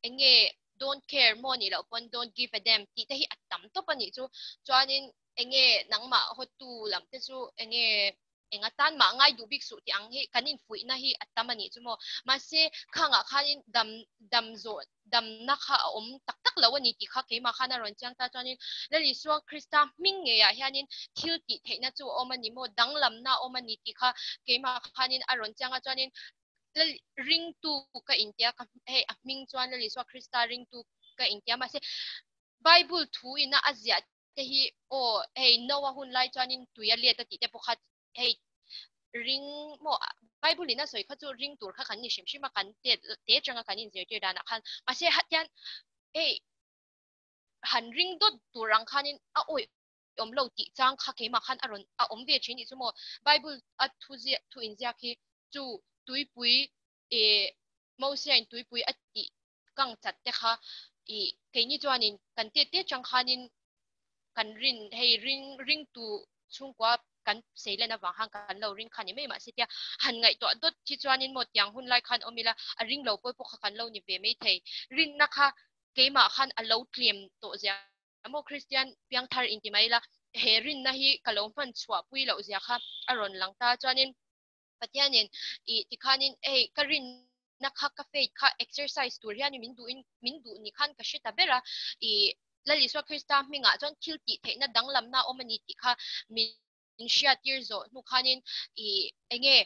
enge don't care mo ni lo pon don't give a damn ti te hi atam to pani chu chuanin enge nangma hotu lam te chu enge enga tan ma ngai du bik su ti ang he kanin fui na hi atamani chumo ma se khanga khanin dam na kha om tak tak lawani ti kha ke ma khana ron chang ta chanin lali so krista ming nge ya hianin thil ti theina chu omani mo danglam na omani ti kha ke ma khanin aron changa chanin ring tu ka india ka he ming chuan lali so krista ring tu ka india ma se bible thu ina azia te hi o hey noah hun lai chanin tuya le ta ti te pokhat hey ring mo bible ina soi kha chu ring tur kha khan ni shim shima kan te changa kan in je dana khan ma se hatian hey han ring dot turang khanin a oi om lo ti chang kha ke ma khan aron a om ve chin i chu mo bible a thu in zia khi chu tuipui mo se in tuipui a ti kang chat te kha ke ni chuanin kan te chang khanin kan rin hey ring tu chung kwa kan seile na wang hang kan lo ring khani me ma sitia han ngai to dot chi chuanin mo tiang hun lai khan omila a ring lo poi po kha kan lo ni ve me thei ring na kha keima khan a lo tlem to zia amo Christian piang thar in ti mai la he rin na hi kalom phan chwa pui lo zia kha aron lang ta chuanin patianin I tikhanin ei karin na kha cafe kha exercise tur hian min du ni khan ka shita bera I lali swa krista minga chon thilti theina danglam na omani ti kha min shia tirzo nu khanin I enge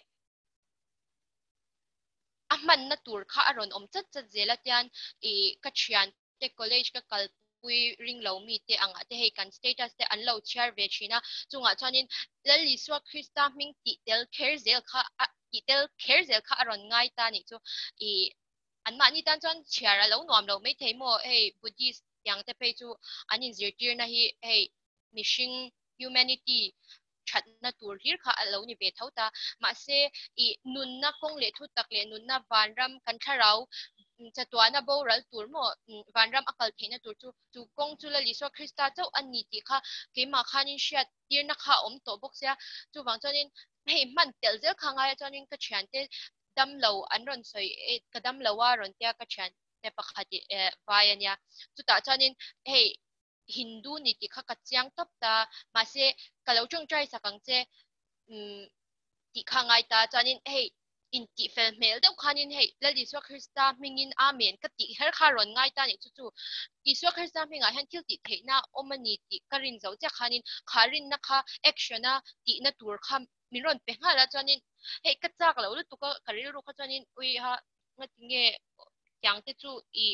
ahman na tur kha aron om chat chat zela tian I kachian te college ka kal pui ring lo mi te anga te hei kan status te an lo share ve china chunga chonin lali swa krista ming ti tel kher zel kha titel kher zel kha aron ngai ta ni chu I an ma ni tan chon share lo nom lo mai theimo hey buddhist yang te pe chu anin zirtir na hi hey mishing humanity chat na tur hir kha alo ni be thauta ma se I nun na kong le thu tak le nun na vanram kan tharau chatwana boral tur mo vanram akal theina tur chu kong chu la liso krista chau ani ti kha keima khanin shiat tir na kha om to box ya chu wang chonin hey man tel zel khanga chonin ka chante dam lo anron soi ka dam lo wa ron tia ka chan te pakhati vayanya chu ta chonin hey hindu ni ti kha ka chiang top ta ma se kalau chung trai sakang che ti khangai ta chonin hey in ti fel mel deuh khanin hey lali swa krista mingin amen ka ti her kharon ngai ta ni chu ti swa krista minga han thil ti theina omani ti karin zo cha khanin kharin na kha action na ti na tur kha miron pe ngala chonin hey ka chak lo lu tu ka karil ru kha chonin ui ha ngatinge yang te chu I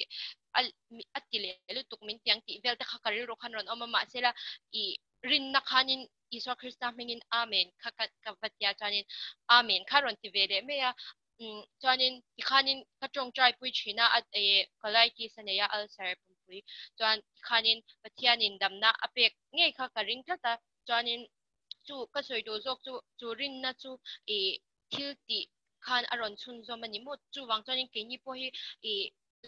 atile lu tuk min tiang ti vel ta kha karil ru khan ron oma sela I rin na khanin iswa krista mingin amen kha ka vatia chonin amen kharon ti vele me ya chonin tikhanin ka chong trai pui china at kalai ki saneya alsar pui chon tikhanin pathianin damna apek nge kha ka ring thata chonin chu ka soi do jok chu rin na chu thilti khan aron chun zo mani mo chu wang chonin ke ni po hi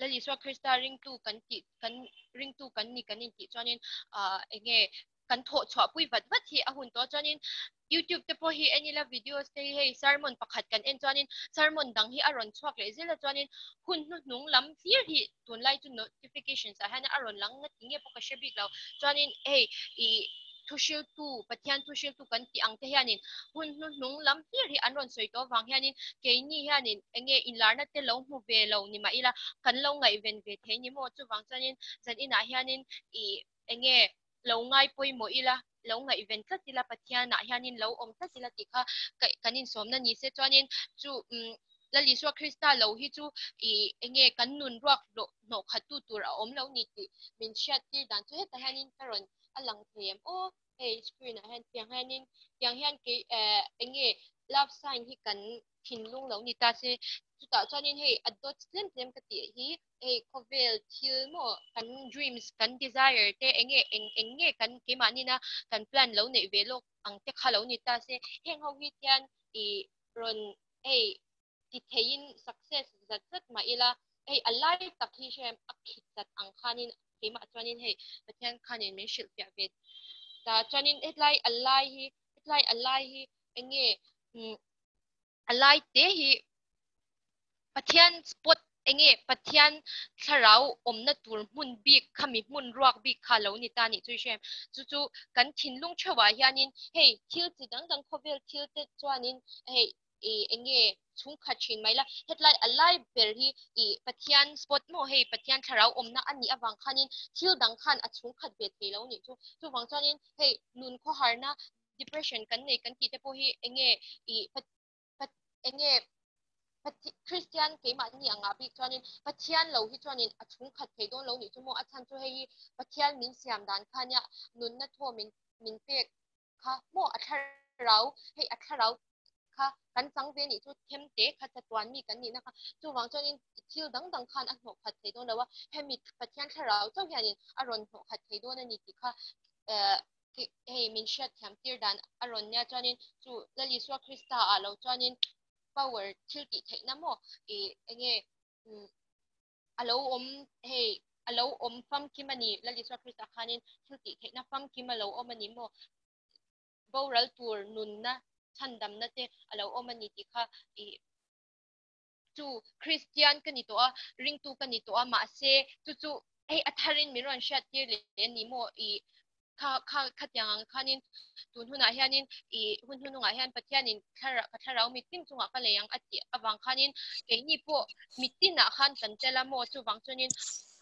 lali swa krista ring tu kan ring tu kan ni ti chonin enge kan tho chwa pui vat hi ahun to chonin YouTube te po hi anila videos te hey sermon pakhat kan en chonin sermon dang hi aron chhuak le zela chonin hun nung lam clear hi tun lai tu notifications a hana aron lang na tinge po ka shebi law chonin hey thushil tu pathian thushil tu kan ti angte hianin hun nung lam clear hi aron soi to wang hianin ke ni hianin enge inlarna te lo mu ve lo ni ma ila kan lo ngai ven ve the ni mo chu wang chonin zan ina hianin enge lo ngai poi mo ila lo ngai event tla tila pathian na hianin lo om tla tila tikha kanin somna ni se chuanin chu lali swa krista lo hi chu enge kan nun ruak no khatu tur a om lo ni ti min shat ti dan chu heta hianin karon alang them o hey screen a han tiang hian ke enge love sign hi kan thinlung lo ni ta se chuta chuanin hey adot tlem ka ti hi hey PÂWL thil mo kan dreams kan desire te enge kan ke mani na kan plan lo nei velo ang te khalo ni ta se heng ho hi tian ron hey ti thein success zat ma ila hey alai tak hi shem akhit zat ang khanin ke ma chuanin hey pathian khanin min shil pya ve ta chuanin hetlai alai hi enge alai te hi pathian spot enge pathian tharau omna tur mun bik khami mun ruak bik khalo ni ta ni chu shem chu kan thinlung chawa hianin hey thil chi dang PÂWL thil te chuanin hey enge chung khachin maila hetlai alai ber hi pathian spot mo hey pathian tharau omna ani awang khanin thil dang khan a chung khat be thelo ni chu wang chuanin hey nun kho harna depression kan nei kan ti te po hi enge enge Christian ke ma ni anga bi chuanin pathian lo hi chuanin a chung khat thei don lo ni chu mo a chan chu hei pathian min siam dan khania nun na tho min pek kha mo a tharau hei a tharau kha kan chang ve ni chu them te kha chatwan mi kan ni na kha chu wang chuanin thil dang khan a no khat thei don lawa hemi pathian tharau chau hianin aron no khat thei don ani ti kha hei min shat tham tir dan aron nya chuanin chu lali swa krista a lo chuanin PÂWL thil ti theina mo enge alo om hey alo fam kimani la liswa krista khanin thilti thena fam kimalo omani mo boral tur nunna chandam na te alo omani ti kha I chu Christian kanito a ring tu kanito a ma se chu ei atharin miron shat tir le ni mo I kha tyang khanin tun huna hianin I hun hununga hian pathianin tharau mitin chunga ka leyang ati awang khanin ke ni po mitina khan kan tela mo chu wang chunin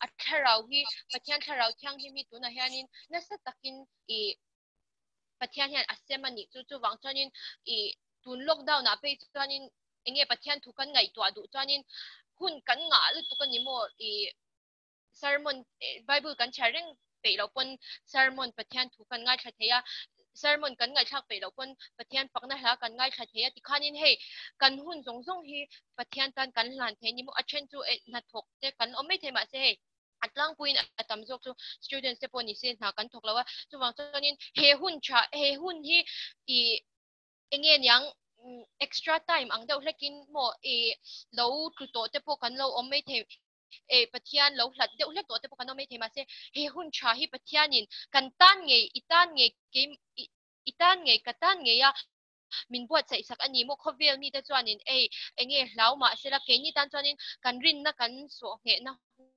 atharau hi pathian tharau thyang hi mi tuna hianin nasa takin I pathian hian asemani chu wang chunin I tun lockdown na pe chuanin enge pathian thu kan ngai to adu chuanin hun kan nga lu tu kan ni mo I sermon Bible kan chareng pe lo pon sermon pathian thu kan ngai thatheya sermon kan ngai thak pe lo pon pathian pakna hla kan ngai thatheya ti khanin hei kan hun zong hi pathian tan kan hlan the ni mo achen chu na thok te kan omei thema se hei atlang puin atam jok chu students te poni se na kan thok lawa chu wang chonin he hun hi I enge yang extra time ang deuh hlekin mo lo tu to te po kan lo omei the pathian lo hlat deuh hlek to te po kan omei the ma se he hun tha hi pathianin kan tan nge itan nge ke itan nge katan nge ya min buat sai sak ani mo khovel mi te chuanin enge hlau ma sela ke ni tan chuanin kan rin na kan so nge na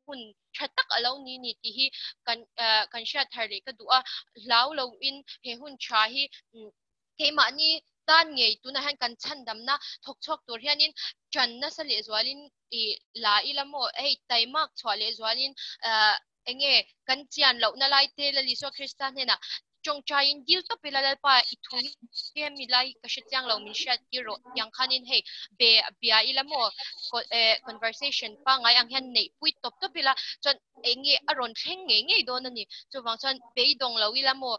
hun thatak alo ni ti hi kan sha thar le ka du'a hlau lo in he hun tha hi ke ma ni tan nge tu na han kan chandam na thok chok tur hianin chan na sale zwalin la ilamo taimak chwale zwalin enge kan chian lo na lai te la liso kristan hena chong chain dil to pilal pa ithui ke milai ka shityang lo min shat kiro yang khanin hei be bia ilamo conversation pa ngai ang hian nei pui top to pila chon enge aron thleng nge don ani chuwang chon be dong lo ilamo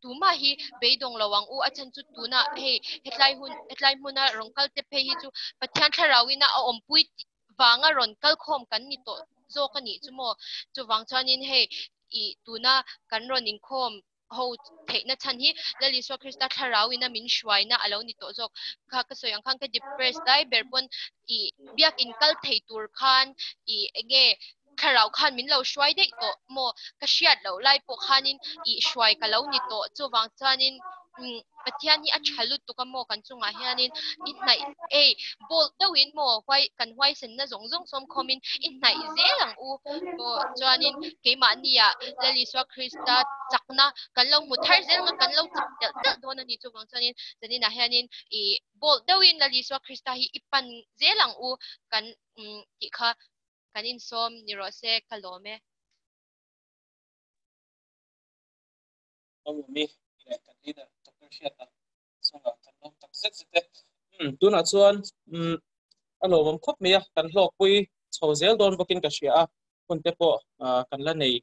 tuma hi beidong lawang u achan chu tuna hetlai huna rongkal te phe hi chu pathian tharawina a ompui wanga ronkal khom kan ni to zo ka ni chumo chuwang chuanin tuna kan ron in khom ho theina chan hi lali so krista tharawina min shwaina alo ni to jok kha ka soyang khang ka depressed dai berpon biak in kal thei tur khan ege tharau khan min lo shwai dei to mo ka shiat lo lai po khanin shwai ka lo ni to chuwang chanin pathian hi a thalut to ka mo kan chunga hianin nai bol dawin mo hwai sen na zong som khomin nai zelang u to chuanin keima nia lali so krista chakna kan lo mu thar zel kan lo chak tel don ani chuwang chanin zanina hianin bol dawin lali so krista hi ipan zelang u kan ti kha kanin som nirose kalome mi kan leader dr shiata songa kan lo tak zet zete tuna chuan alo mom khop me kan hlok pui chhozel don bokin ka shia kunte po kan la nei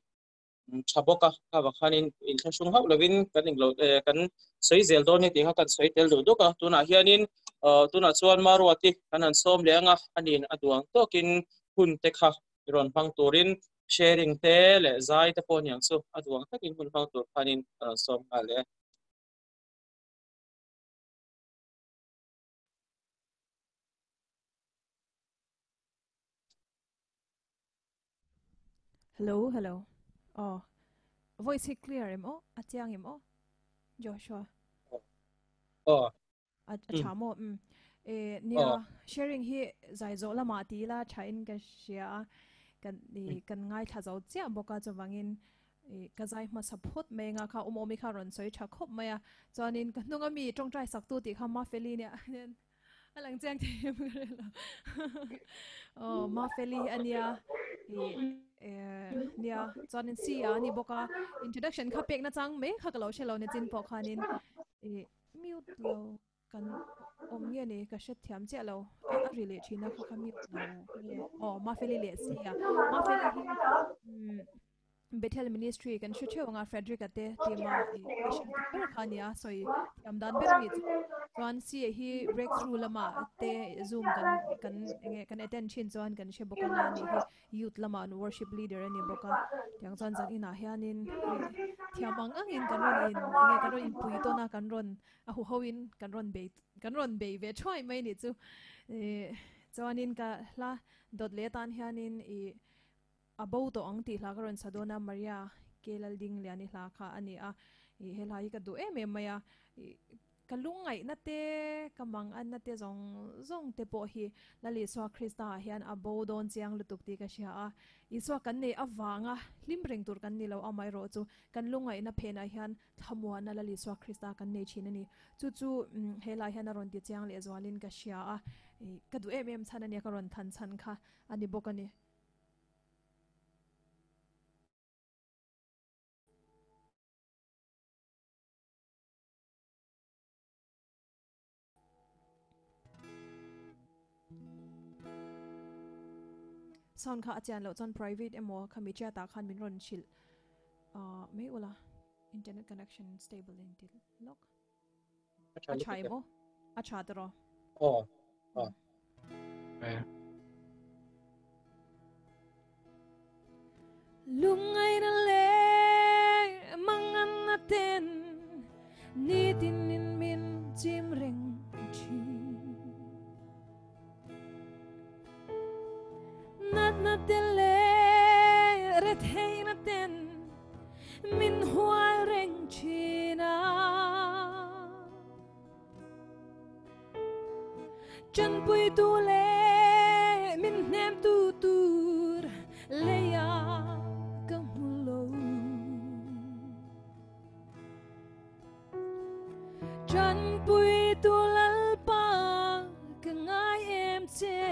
chaboka ka ba khanin in thasung hau lovin kan inglo kan sei zel don ni ti ha kan sei tel do doka tuna hianin tuna chuan Maruati kan an som lenga anin aduang tokin hun te kha ron phang turin sharing te le zai te pon yang so aduang takin hun phang tur khanin som ale Hello. Oh, voice is clear emo. Atiang emo. Joshua. Achamo. Nia sharing hi zai zo la mati la chain ka shia kan ngai tha zo chia boka chawangin ka zai ma support me nga kha umomi kha ron soi tha khop maya chanin ka nunga mi tong trai sak tu ti kha ma feli ne alang chang them oh ma feli ania nia chanin sia ni boka introduction kha pek na chang me kha ka lo shelo ne chin po khanin mute lo kan nge ne ka shet thiam che lo a really china kha mute lo nge ma feli le sia ma feli hi Bethel Ministry kan shuche wanga Frederick ate tema question to per khania soi thiam dan ber ni chuan si hi breakthrough lama te zoom kan attention chuan kan she boka nia ni hi youth lama no worship leader ani boka tiang chan chan ina hianin thiamang angin kan ron in pui to na kan ron a hu hoin kan ron be ve try mai ni chu chuanin ka la dot le tan hianin abo to ang ti hla karon sadona Maria kelalding liani hla kha ani a helai ka du maya kalungai na te kamang an na te zong te po hi lali swa Krista hian abo don chiang lutuk ti ka sia a iswa kan nei awanga limreng tur kan ni lo amai ro chu kan lungai na phena hian thamwa na lali swa Krista kan nei chinani chu helai hian aron ti chiang le zwalin ka sia a ka du chanani ka ron than chan kha ani bokani sound kha achian lo chon private emo Committe ta khan min ron chil me ola internet connection stable in til lock acha emo acha tro lungai na le mangan na ten ni tin min chim reng chi na tele ret hey na ten min hual reng china chân pui tu le min nem tu tur le ya kamulo chân pui tu lalpa ka ngai em che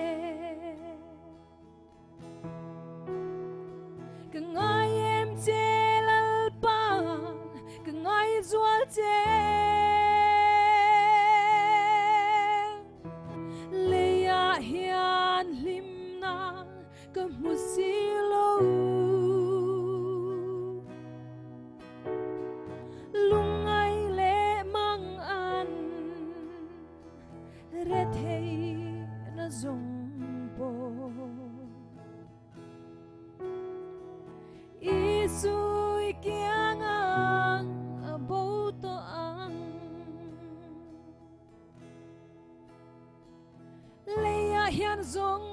ka ngai em che lalpa ka ngai zual che le ya hian lim na ka musilo lungai le mang an re thei na zong po isui kianga abo to ang leya hian zong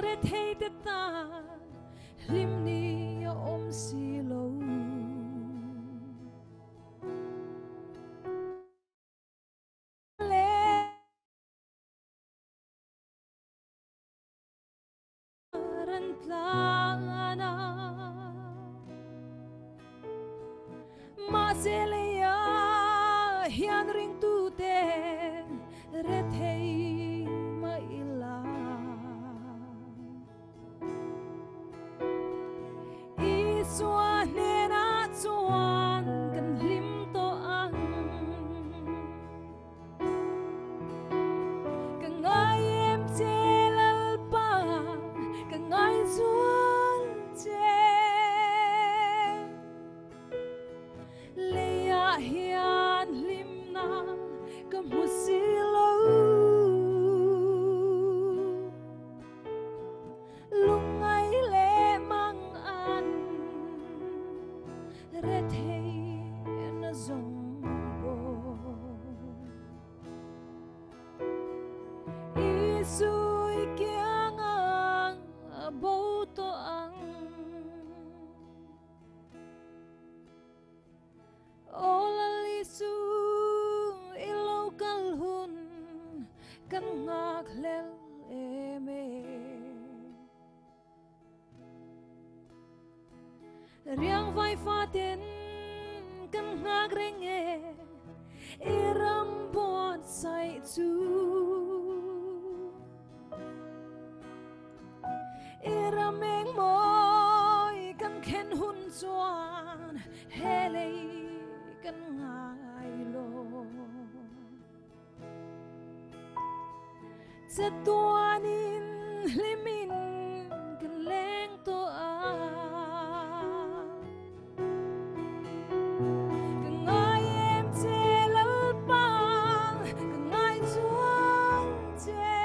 re thei te ta lim ni ya om si lo le ran tlana ma se le ya hian ring tu te re thei ma ila iswa ne na chuan kan lim to ang ka ngai em che lalpa ka ngai zuan che le ya hian lim na ka musilo lungai le mang an re thei na zong bo isui kianga bo to ang ola lisu ilo kalhun kan ngak lel eme riang vai faten kan ngak renge iram bon sai chu irameng moi kan khen hun chuan helei kan ngai lo Setuanin limin kan leng to a kan ngai em che lalpa kan ngai chuang che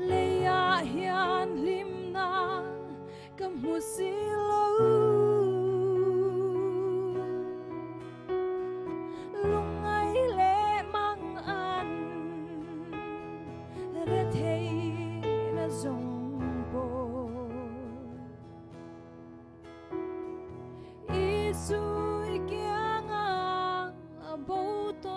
le ya hian lim na ka musilo zong po isu ikyang aboto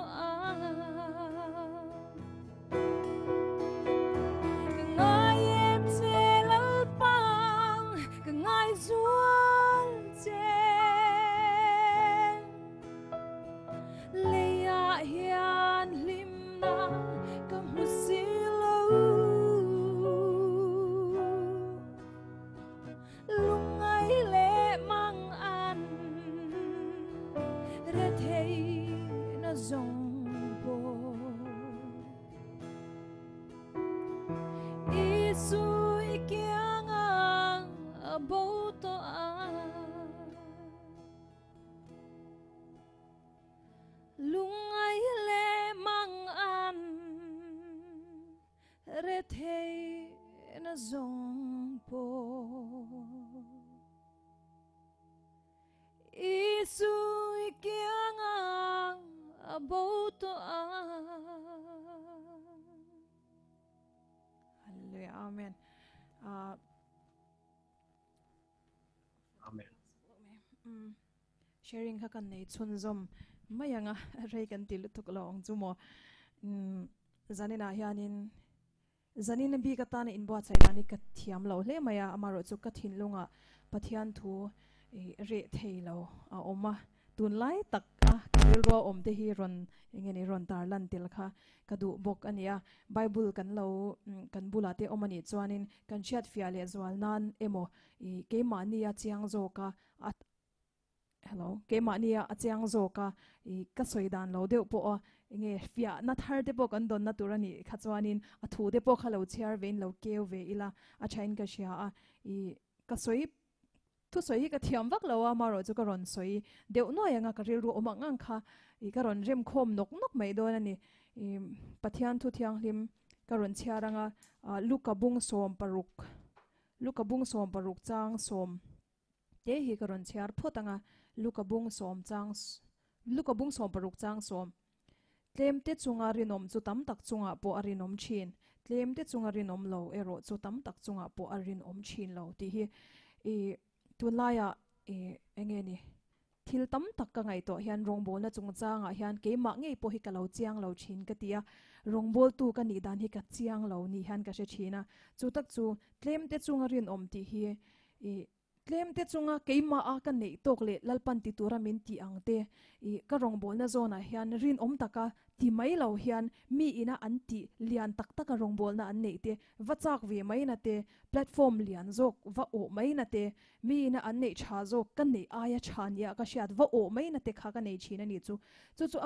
ngayem zelalpang ngay zuan chen leia hian limna kamusilo lungai le mang an rethei na zong po isu ikyang aboto lungai le mang an rethei na zong po isu ikyang aboto Hallelujah, amen. Amen. Sharing ka kan nei chun zom mayanga rei kan til tuk long chumo zanina hianin zanin bi ka tan in bo chai ani ka thiam lo hle maya amaro chu ka thin lunga pathian thu re theilo a oma tun lai tak a kil ro om te hi ron engeni ron tar lan til kha kadu bok ania bible kan lo kan bulate omani chuanin kan chat fiale zwal nan emo ke mania chiang zo ka hello ke mania achiang zo ka ka soidan lo deuh po nge fia na thar te po kan don na turani khachwanin athu de po khalo chiar vein lo keu ve ila a chain ka sia a ka soi thu soi ka thiam vak lo amaro chu ka ron soi deuh no yanga ka ril ru omangang kha ka ron rem khom nok nok mai don ani pathian thu thiang hlim ka ron chiaranga lukabung som paruk chang som te hi ka ron chiar photanga lukabung som paruk chang som tlem te chunga rinom chu tam tak chunga po arinom chin tlem te chunga rinom lo ero chu tam tak chunga po arin om chin lo ti hi tunlaya engeni thil tam tak ka ngai to hian rongbol na chung changa hian keima ngei po hi kalo chiang lo chin ka tia rongbol tu ka ni dan hi ka chiang lo ni hian ka she thina chu tak chu tlem te chunga rin om ti hi tlem te chunga keima a ka nei tok le lalpan ti tura min ti angte ka rongbol na zona hian rin om taka ti mai lo hian mi ina anti lian tak taka rongbol na an nei te wachak ve mai na te platform lian zok wa o mai na te mi ina an nei tha zok kan nei aya chan ya ka shat wa o mai na te kha ka nei china ni chu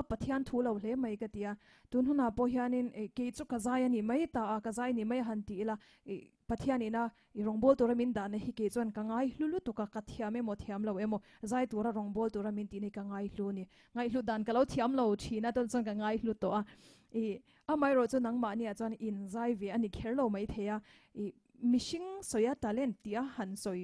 a pathian thu lo hle mai ka tia tun huna po hianin ke chu ka zai ani mai ta a ka zai ni mai han ti ila pathian ina rongbol tora min da na hi ke chon ka ngai hlulu tu ka thiam emo thiam lo emo zai tura rongbol tora min ti ni ka ngai hlu ni ngai hlu dan ka lo thiam lo thina ton chon ka ngai hlu to a amai ro chu nang ma ni a chon in zai ve ani kher lo mai theya mishing soya talent tia han soi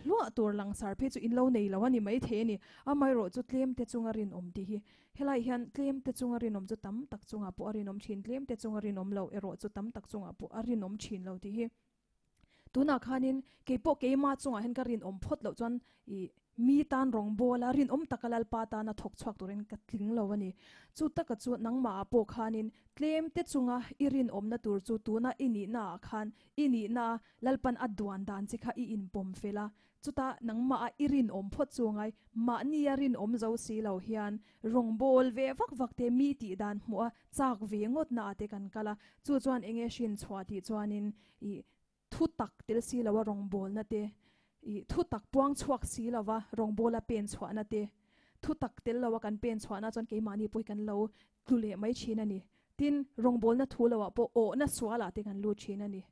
lua tur lang sar phe chu in lo nei lo ani mai the ni amai ro chu tlem te chunga rin om ti hi helai hian tlem te chunga rin om chu tam tak chunga po arin om chin tlem te chunga rin om lo ero chu tam tak chunga po arin om chin lo ti hi tuna khanin kepo keima chunga hen ka rin om phot lo chon mi tan rong bola rin om takalal pa ta na thok chhuak turin ka tling lo ani chu taka chu nangma po khanin tlem te chunga irin om na tur chu tuna ini na khan ini na lalpan adwan dan chi kha I in pom fela chuta nangma a irin om phot chungai ma ni arin om zo si lo hian rong bol ve vak vak te mi ti dan mu a chak ve ngot na te kan kala chu chuan enge shin chhuwa ti chuanin thu tak tel si lawa rong bol na te thu tak puang chuak si lawa rong bola pen chhuwa na te thu tak tel lawa kan pen chhuwa na chon ke mani poi kan lo tule mai china ni tin rong bol na thu lawa po o na swala te kan lu china ni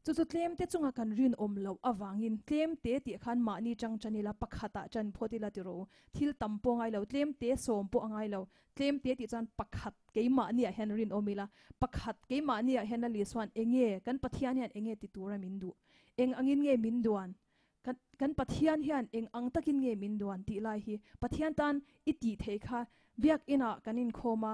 chu tlem te chunga kan rin om lo awangin tlem te ti khan mani chang chanila pakhata chan photila ti ro thil tampo ngai lo tlem te som po angai lo tlem te ti chan pakhat ke mani a hen rin omila pakhat ke mani a hen ali swan enge kan pathian hian enge ti tura min du eng angin nge min duan kan pathian hian eng ang takin nge min duan ti lai hi pathian tan iti thei kha biak ina kanin khoma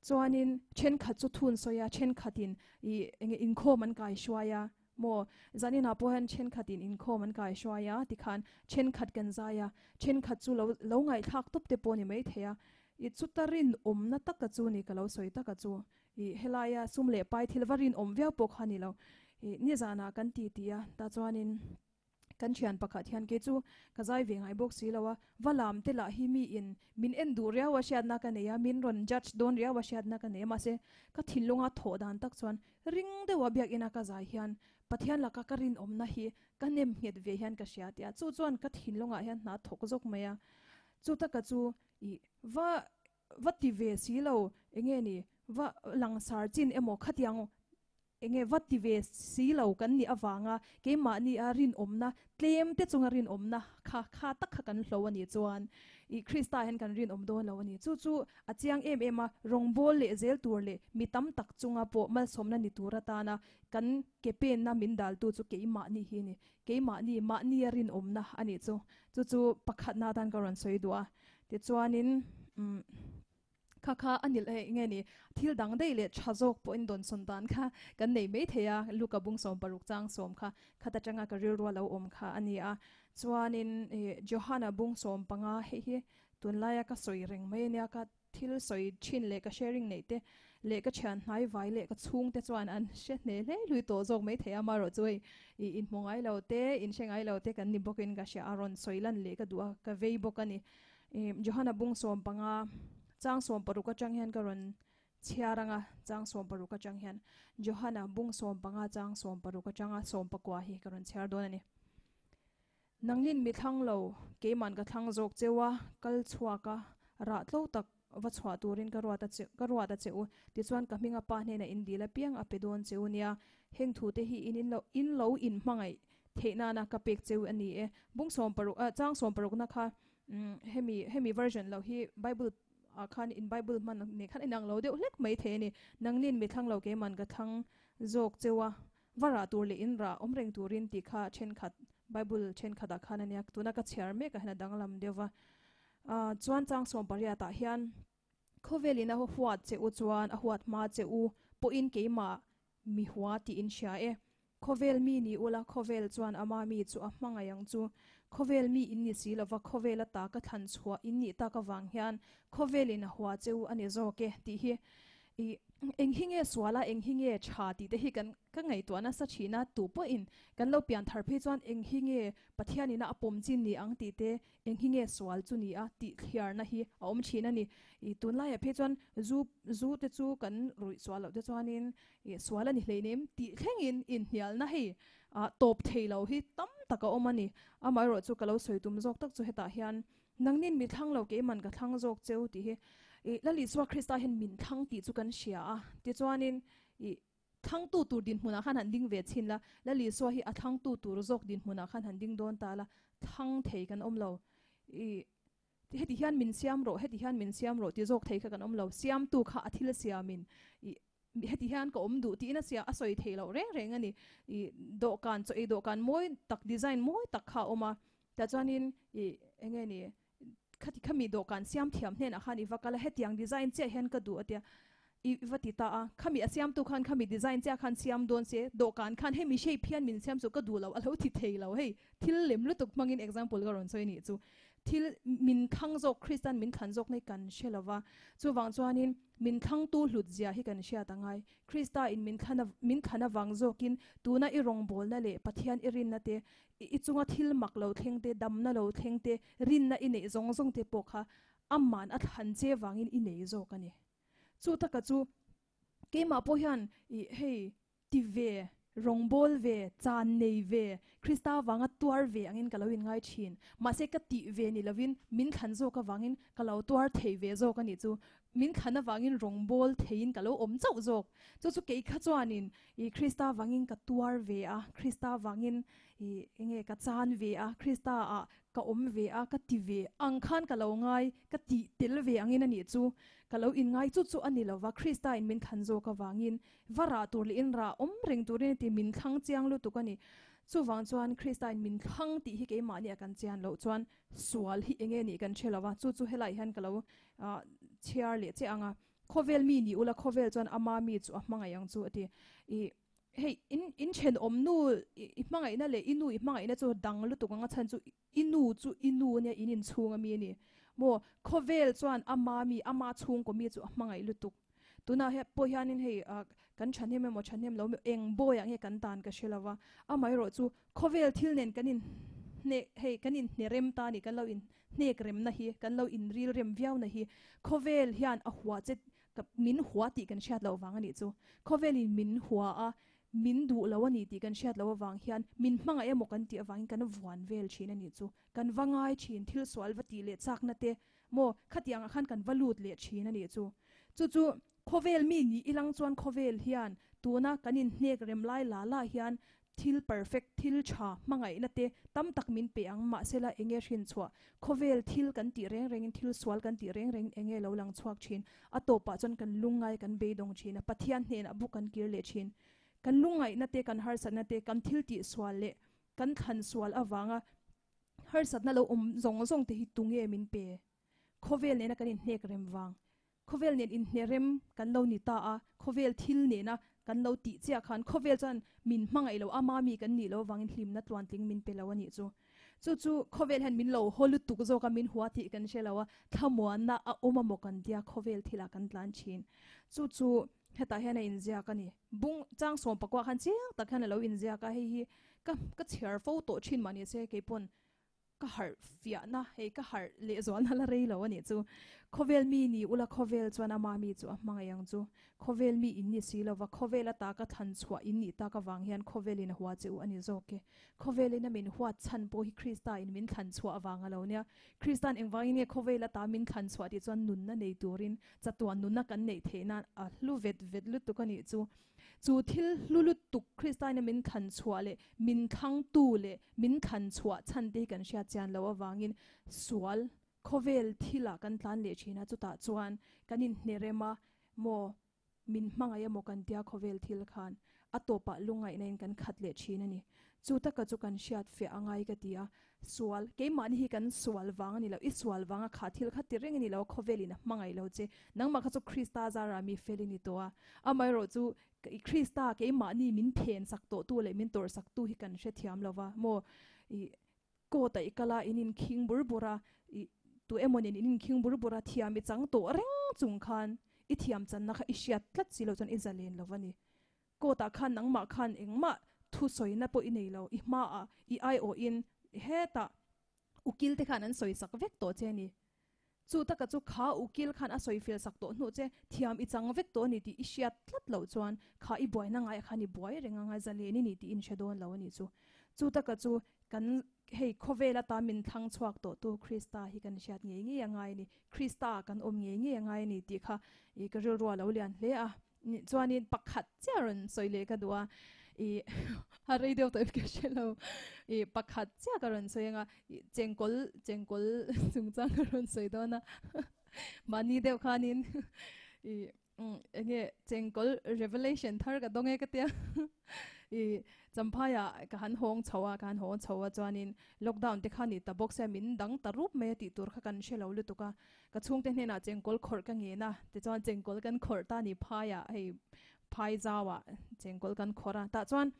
chuanin chen khat chu thun soya chen khatin I in kho man kai shwaya mo zani na po han chen khatin in kho man kai shwaya tikhan chen khat kan zaya chen khat chu lo ngai thak top te poni mai theya I chutarin na tak ka chu ni ka lo soi ta ka chu I helaya sumle pai thilwarin vya pok hani lo ni zana kan ti tia ta chuanin kan thian pakhat hian ke chu kazai ve ngai bok si lawa walam te la hi mi in min en dur ria wa shat na ka ne ya min ron judge don ria wa shat na ka ne ma se ka thilunga tho dan tak chuan ring de wa biak ina ka zai hian pathian la ka karin na hi ka nem het ve hian ka shat ya chu chuan ka thilunga hian na thok jok maya chu ta ka chu I wa ti ve si lo enge ni wa langsar chin emo khatiang enge vatti ve si lo kan ni awanga ke ma ni a rin omna tlem te chunga rin omna kha tak kha kan hlo ani chuan I Krista hen kan rin om do lo ani chu chu achiang em a rongbol le zel tur le mitam tak chunga po mal somna ni turata na kan ke pen na min dal tu chu ke ma ni hi ni ke ma ni a rin omna ani chu chu pakhat na dan ka ron soi dua te chuanin kha anil nge ni thil dang dei le chazok po in don sondan kha kan nei me theya luka bung som paruk chang som kha khata changa ka rilwa lo om kha ania chuanin Johanna bung som panga he tunlaya ka soi reng me nia ka thil soi chin le ka sharing nei te le ka chan hnai vai le ka chung te chuan an she ne le lui to jok me theya ma ro choi in mongai lo te in shengai lo te kan ni bokin ka sha aron soilan le ka duwa ka vei bokani Johanna bung som panga chang som paruka chang hian karon chiaranga chang som paruka chang hian Johanna bung som panga chang som paruka changa som pakwa hi karon chiar don ani nanglin mi thang lo ke man ka thang jok chewa kal chhuaka ra tlo tak wa chhwa turin ka ruata cheu ti chuan ka minga pa hne na indila piang apedon cheunia heng thu te hi in lo mangai theina na ka pek cheu ani e bung som paru chang som paruk na kha hemi version lo hi Bible khan in Bible man ne khan inang lo de lek mai the ni nangnin mi thang lo ke man ka thang jok chewa wara tur le in ra omreng turin ti kha chen khat Bible chen khada khan ania tuna ka chhiar me ka hna danglam dewa chuan chang som paria ta hian khovelina ho huat che u chuan a huat ma che u po in ke ma mi huwa ti in sha e khovel mi ni ula khovel chuan ama mi chu a hmanga yang chu khovel mi in ni si lova khovela ta ka than chhuwa in ni ta ka wang hian khovelin huwa cheu ani zo ke ti hi enghinge swala enghinge cha ti te hi kan ka ngai to na sa china tu po in kan lo pian thar phe chuan enghinge pathiani na apom chin ni ang ti te enghinge swal chu ni a ti thiar na hi om china ni I tunla ya phe chuan zu te chu kan rui swal de chuanin swala ni hleinem ti thlengin in hial na hi top theilo hi tam taka omani amai ro chu kalo soitum jok tak chu heta hian nangnin mi thang lo ke man ka thang jok cheu ti hi lali swa Krista hen min thang ti chu kan sia a ti chuanin thang tu tur din huna khan han ding ve chin la lali swa hi a thang tu tur jok din huna khan han ding don ta la thang thei kan omlo heti hian min siam ro ti jok thei kha kan omlo siam tu kha athil siamin heti hian ko omdu ti na sia asoi theilo reng ani do kan moi tak design moi tak kha oma ta chuanin enge ni khati khami do kan siam thiam hnen a khan iwakala hetiang design che hen ka du atia iwati ta a khami asiam tu khan khami design che khan siam don se do kan khan hemi shape hian min siam chu ka du lo alo thi theilo hei thil lem lu tuk mangin example ga ron soi ni chu thil min thang jok Christian min khan jok nei kan shelawa chu wang chuanin min thang tu hlut zia hi kan sha tangai Krista in min khana wang jokin tuna I rong bol na le pathian irin na te I chunga thil mak lo thlengte dam na lo thlengte rin na ine zong te pokha amman at han che wangin ine zo kani chu taka chu ke ma po hian hei ti ve rongbol ve chan nei ve Krista wanga tuar ve angin kalawin ngai thin ma se ka ti ve ni lovin min khan zo ka wangin kalau tuar thei ve zo ka ni chu min khana wangin rongbol thein kalo om chau jok chu ke kha chuanin Krista wangin ka tuar ve a Krista wangin enge ka chan ve a Krista a ka om ve a ka ti ve ang khan kalo ngai ka ti tel ve angin ani chu kalo in ngai chu ani lova Krista in min khan zo ka wangin vara tur li in ra om reng turin ti min thang chiang lu tu kani chu wang chuan Krista in min thang ti hi ke ma ni kan chian lo chuan sual hi enge ni kan chelawa chu helai han kalo chiar le che anga khovel mi ni ula khovel chuan ama mi chu amanga yang chu ati I hey in chen omnu imanga ina le inu imanga ina chu dang lu tukanga chan chu inu ne inin chunga mi ni mo khovel chuan ama mi ama chung ko mi chu amanga ilu tuk tuna he po hianin hei kan thanem mo thanem lo eng bo yang he kan tan ka shelawa amai ro chu khovel thil nen kanin ne hei kanin ne rem ta ni kan lo in ne krem na hi kan lo in ril rem viau na hi khovel hian a hua che min hua ti kan shat lo wang ani chu khovel in min hua a min du lawani ti kan shat lawa wang hian min hmanga emo kan ti awang kan vuan vel thin ani chu kan wangai thin thil swal wati le chak na te mo khatiang khan kan valut le thin ani chu chu khovel mi ni ilang chuan khovel hian tuna kanin hnek rem lai la la hian thil perfect thil cha mangai na te tam tak min pe ang ma sela enge rin chwa khovel thil kan ti reng reng thil swal kan ti reng reng enge lo lang chuak thin atopa chon kan lungai kan beidong thin pathian hne na bu kan kir le thin kan lungai na te kan har sat na te kan thil ti swal le kan khan swal awanga har sat na lo zong te hi tunge min pe khovel ne na kan in hnek rem wang khovel nen in hnerem kan lo ni ta a khovel thil ne na kan lo ti chia khan khovel chan min hmangai lo ama mi kan ni lo wangin hlim na twan ting min pe lo ani chu khovel han min lo holu tuk zo ka min huwa ti kan shelawa thamwan na a oma mo kan dia khovel thila kan tlan chin chu heta hena in zia ka ni bung chang som pakwa khan chiang ta khan lo in zia ka hi ka chher fo to chin mani se ke pon ka har fia na he ka har le zol na la rei lo ani chu khovel mi ni ula khovel chuan ama mi chu amanga yang chu khovel mi in ni si lova khovel ta ka than chua in ni ta ka wang hian khovel in huwa chu ani zo ke khovel in min huwa chan po hi krista in min than chua awanga lo nia kristan engwang ni khovel ta min than chua ti chuan nun na nei turin chatuan nun na kan nei theina a hlu vet lu tu kani chu thil lulut tuk kristan min than chua le min thang tu le min than chua chan te kan sha chan lo awangin swal khovel thila kan tlan le china chuta chuan kanin hnerema mo min hmanga mo kan tia khovel thil khan atopa lungai nain kan khat le china ni chuta ka chu kan shiat fe angai ka tia swal ke man hi kan swal wang ni lo I swal wanga kha thil kha ti reng ni lo khovelina mangai lo che nangma kha chu krista zara mi felini towa amai ro chu krista ke ma ni min phen sak to tu le min tor sak tu hi kan she thiam lova mo ko ta ikala inin king burbura tu emonin inin king burbura thiam mi chang to reng chung khan I thiam chan na kha ishiat tlat silo chon izalen lovani ko ta khan nangma khan engma thu soina po inei lo I ma a I ai o in heta ukil te khan an soi sak vek to che ni chu ta ka chu kha ukil khan a soi fil sak to nu che thiam I chang vek to ni ti ishiat tlat lo chuan kha I boy na ngai khani boy renga nga zaleni ni ti in shadon lo ni chu ta ka chu kan hei khovela ta min thang chuak to tu krista hi kan shat nge angai ni krista kan nge angai ni ti kha I ka ro ro lo lian le a chuanin pakhat charon soile ka duwa I harei deu to ke shelo I pakhat cha karon soenga chengkol chungchang karon soidona mani deu khanin I enge chengkol revelation thar ka donge ka tia I champaya ka han hong chawa chuanin lockdown te khani ta box min dang tarup me ti tur kha kan shelo lu tuka ka chung te hena chengkol khor ka nge na te chuan chengkol kan khor ta ni phaya hei phai zawa chengkol kan khora ta chuan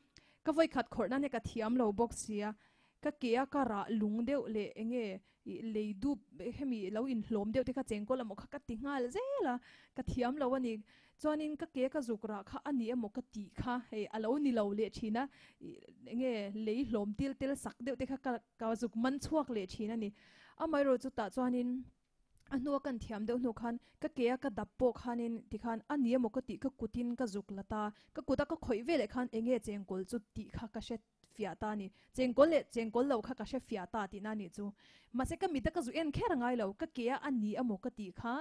ka voi khat khor na ne ka thiam lo box sia ka kia ka ra lung deu le enge leidu hemi lo in hlom deu te kha chengkol amo kha ka ti ngal zela ka thiam lo ani chuanin ka ke ka zukra kha ani amo ka ti kha he alo ni lo le thina enge lei hlom til sak deu te kha ka zuk man chuak le thina ni amai ro chu ta chuanin anu kan thiam deu nu khan ka ke ka dappo khanin ti khan ani amo ka ti ka kutin ka zuklata ka kuta ka khoi vele khan enge chengkol chu ti kha ka shet fiata ni chengkol lo kha ka she fiata ti na ni chu mase ka mi ta ka zu en kher ngai lo ka ke ani amo ka ti kha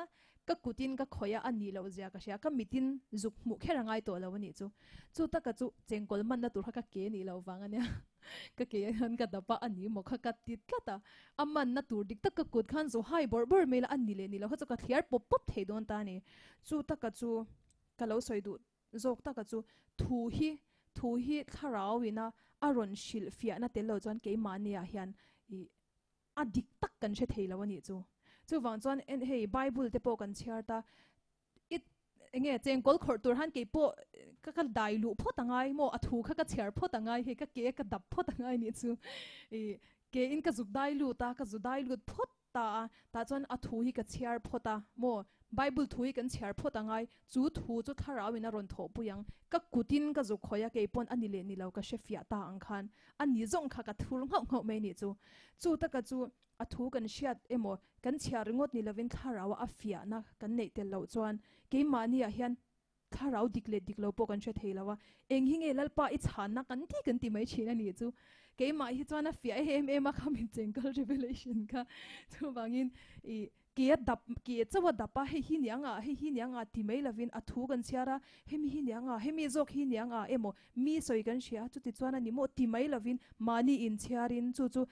ka kutin ka khoya ani lo zia ka sha ka mitin zuk mu kher ngai to lo ni chu ta ka chu chengkol man na tur kha ka ke ni lo wanga nya ka ke han ka dapa ani mo kha ka ti tlata amman na tur dik ta ka kut khan zo hai bor me la ani le ni lo kha chu ka thliar pop thei don ta ni chu ta ka chu ka lo soi du zok ta ka chu thu hi tharawina aron shil fia na te lo chuan ke mania hian I adik tak kan she thei lo ani chu wang chuan en hei bible te po kan chhiar ta it enge cheng kol khor tur han ke po ka dai lu pho tangai mo athu kha ka cher pho tangai he ka ke ka dap pho tangai ni chu ke in ka zuk dai lu ta ka zu dai lu pho ta chon athu hi ka cher pho ta mo Bible thui kan cher pho tangai chu thu chu tharawin a ron tho puyang ka kutin ka zu khoya ke pon anile ni lo ka shefia ta angkhan ani zong kha ka thur ngau me ni chu ta ka chu athu kan shiat emo kan chhar ngot ni lovin tharawa afia na kan nei tel lo chuan ke mani a hian tharau diklo po kan she theilawa eng hinge lalpa I chan na kan ti mai china ni chu ke ma hi chuan afia em a khamin chengkal revelation ka chu bangin ke dap ke chawa dapa he hi nianga ti mai lovin athu kan chiara hemi hi nianga hemi zok hi nianga emo mi soi kan shia chu ti chuan ani mo ti mai lovin mani in chiarin chu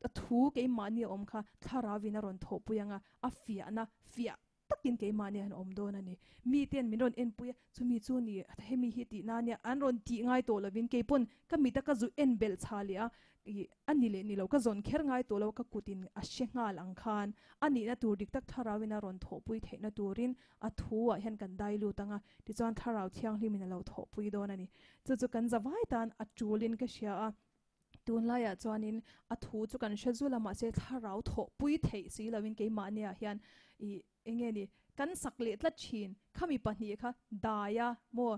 athu ke mani om kha tharawin a ron tho puyanga afia na fia takin ke mani an om don ani mi ten min ron en puya chu mi chu ni hemi hi ti na nia an ron ti ngai to lovin ke pon ka mi ta ka zu en bel chalia anile ni lo ka zon kher ngai to lo ka kutin a shengal ang khan ani na tur dik tak tharawin a ron tho pui theina turin athu a hian kan dai lu tanga ti chuan tharau thiang hlimin lo tho pui don ani chu kan zawai tan a chulin ka shia a tun laia chuanin athu chu kan shezula ma se tharau tho pui thei si lovin ke ma nia hian enge ni kan sakle tla chin khami pahni kha daya mo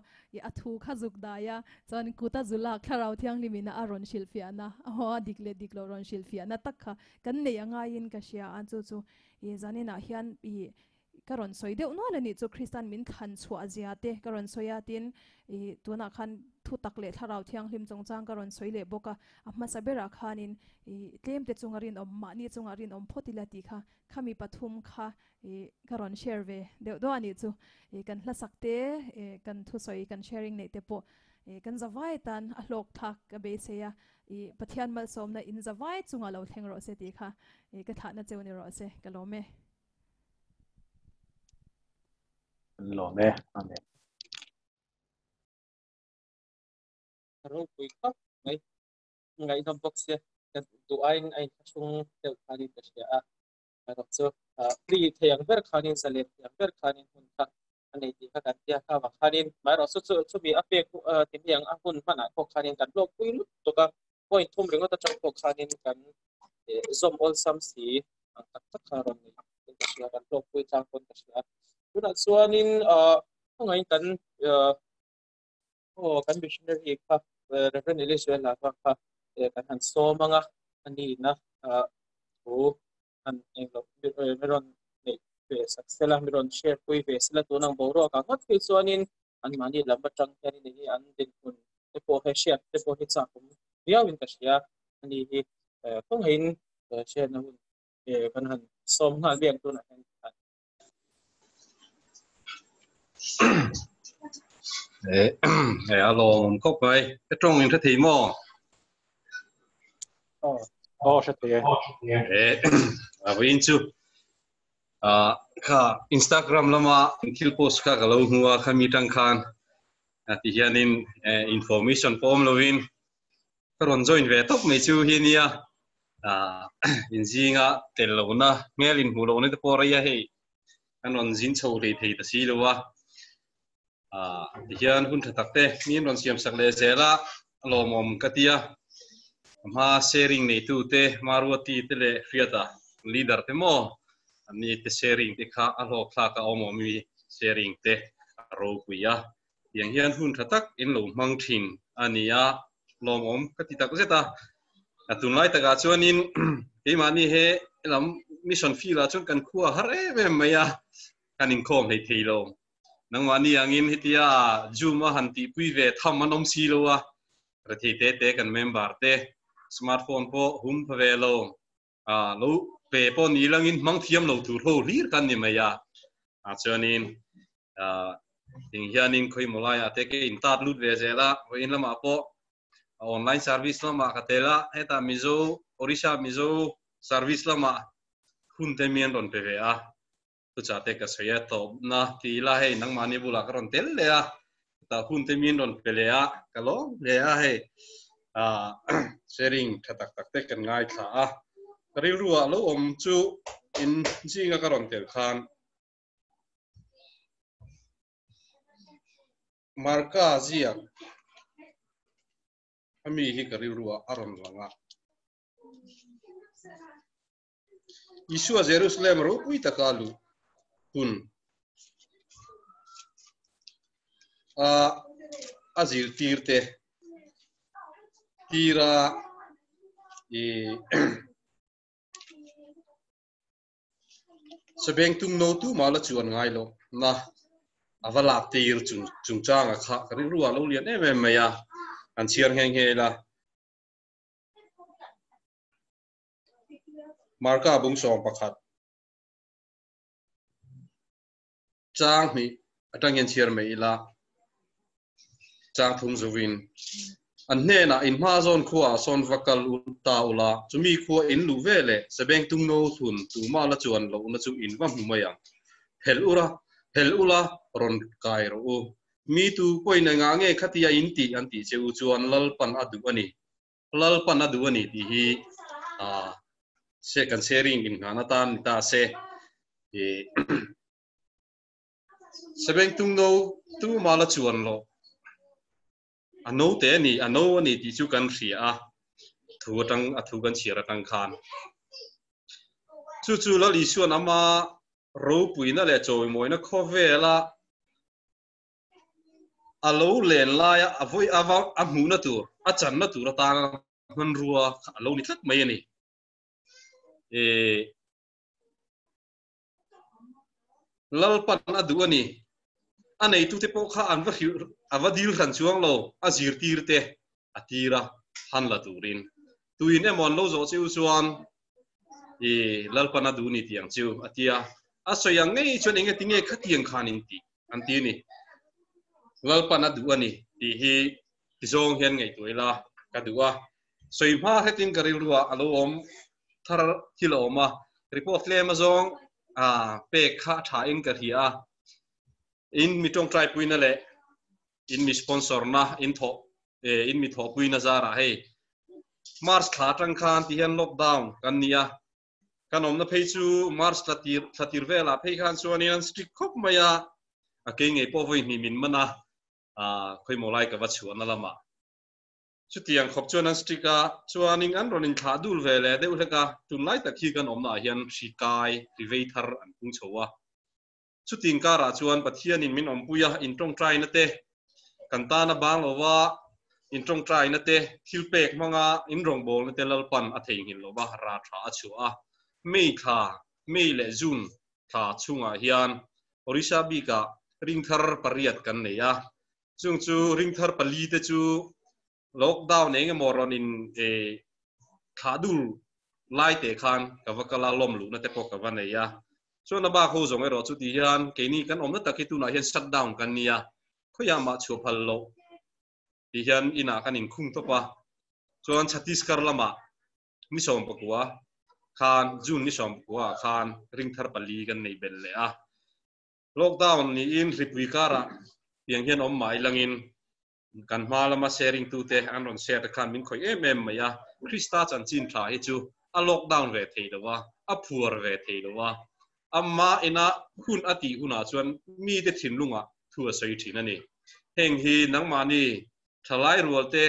athu kha zuk daya chuan kuta zula tharau thiang limina aron shilfiana ho diklo ron shilfiana takha kan nei anga in ka shia an chu zanina hian karon soideu no lani chu Christian min khan chu aziate karon soyatin tuna khan thu takle tharau thiang hlim chongchang karon soile boka amma sabera khanin tlem te chungarin om mani chungarin om photila ti kha khami pathum kha karon share ve deu do ani chu kan hlasakte kan thu soi kan sharing nei te po kan zawai tan a hlok thak ka be seya pathian mal somna in zawai chunga lo thleng ro se ti kha ka thana chewni ro se kalome Lome, amen. Rồi quý khóc ngay trong box xe tụ anh chung đều khá đi tất cả rồi so vì thế yang ver khá nên sale yang ver khá nên hun khá anh ấy thì các anh khá và khá nên mà rồi so bị áp lực tìm yang hun mà nãy khá nên cần lộc quý lúc tụ cả point thum ring ở trong khá nên cần zoom all some see tất cả rồi nên tất cả cần lộc quý trang con tất cả lúc nào so nên không ai cần kan missionary khá Reverend Elisha la fa kan han so mga ani na an englo meron ne sela meron share pui ve sela to nang boro ka ngot fi so anin an mani lamba tang kani ni an din kun te po he share te po he cha kum riawin ka shia ani hi kong hin share na hun kan han som na biang to na alo khóc vậy cái trong những cái mò Sẽ thế vin chu ka Instagram lama kill post ka galo huwa khami tang khan ati hianin information form lovin karon join ve tok me chu hinia injinga telona ngelin hulone te poria hei anon jin chho le thei ta si lowa hian hun thatakte min ron siam sakle zela lomom katia ma sharing nei tu te Maruati te le fiata leader te mo ani te sharing te kha alo kha ka omo mi sharing te ro kuya yang hian hun thatak in lo mang thin ania lomom kati tak zeta atunlai taka chuanin ke mani he lam mission fee la chun kan khuwa hare me maya kanin khom hei theilo nang wani angin hitia juma hanti puive thamanom silowa rathi te kan member te smartphone po hum phawelo lo pe po ni langin mang thiam lo tur ho rir kan ni maya chuanin ding hianin khoi molai ate ke in tat lut ve zela in lama po online service lama katela heta mizo orisha mizo service lama hunte mian ron pve a tu chate ka soya to na ti la he nang mani bula karon tel le a ta hunte mian ron pele a kalo le a he sharing thatak tak te kan ngai tha a ril ruwa lo om chu in jinga karon tel khan marka zia ami hi karirua aron langa Isua Jerusalem ro pui takalu kun azir tirte tira sebeng tung no tu mala chuan ngai lo na avala tir chung chang a kha ri ruwa lo lian em ya an chiar heng he la marka bung som pakhat chang mi atang yan chiar mai la chang thum zowin an hne na in ma zon khuwa son vakal ta ula chumi khuwa in lu vele sebeng tung no thun tu mala chuan lo na chu in va maya hel ula ron kai ro mi tu poina nga nge khatia inti anti cheu chuan lalpan adu ani ti hi second sharing in ngana tan ta se sebeng tung no tu mala chuan lo ano te ani ti chu kan ria thu kan chira tang khan chu la li suan ama ro puina le choi moina khovela alo len la ya avoi ava amuna tur achan na tur ta han ruwa alo ni thak mai ani lalpan adu ani anei tu te po kha an va avadil khan chuang lo azir tirte atira han la turin tuin emon lo zo cheu chuan lalpan adu ni tiang chu atia asoyang ngei chuan enge tinge khatiang khanin ti anti ni lalpan adu ani ti hi zong hian ngei toila kadua soima hetin karil ruwa alo om thar hiloma report lem azong pe kha tha in ka hia in mitong try puina le in mi sponsor na in mi tho puina zara hey mars kha tang khan ti hian lockdown kan nia kanom na phei chu mars thatir vela phei khan chuanian strict khop maya ake nge po voi ni min mana khoi molai ka wa chuan lama chutiang khop chuan an stika chuaning an ronin kha dul vele deuh leka tunlai takhi kan omna hian shikai riveithar an pung chowa chuting kara chuan pathian in min ompuya in tong trai na te kantana bang lowa in tong trai na te thilpek manga in rong bol na te lalpan a theing hin lowa ra tha achua mei le jun tha chunga hian orisa bika ringthar pariat kan neya chung chu ringthar pali te chu lockdown enge moron in khadul lai te khan kawakala lom lu na te pok ka vaneya so na ba kho zong ero chu ti hian ke ni kan om na taki tu na hian shutdown kan nia khoyama chu phal lo ti hian ina kan in khung to pa chuan chhattisgarh lama ni som pakwa khan jun ni som pakwa khan ringthar pali kan nei bel le a lockdown ni in ripui kara piang hian om mai langin kan malama sharing tu te anon share khan min khoi em maya krista chan chin tha hi chu a lockdown ve theilowa a phur ve theilowa amma ina hun ati huna chuan mi te thinlunga thua sei thina ni heng hi nangmani thalai rualte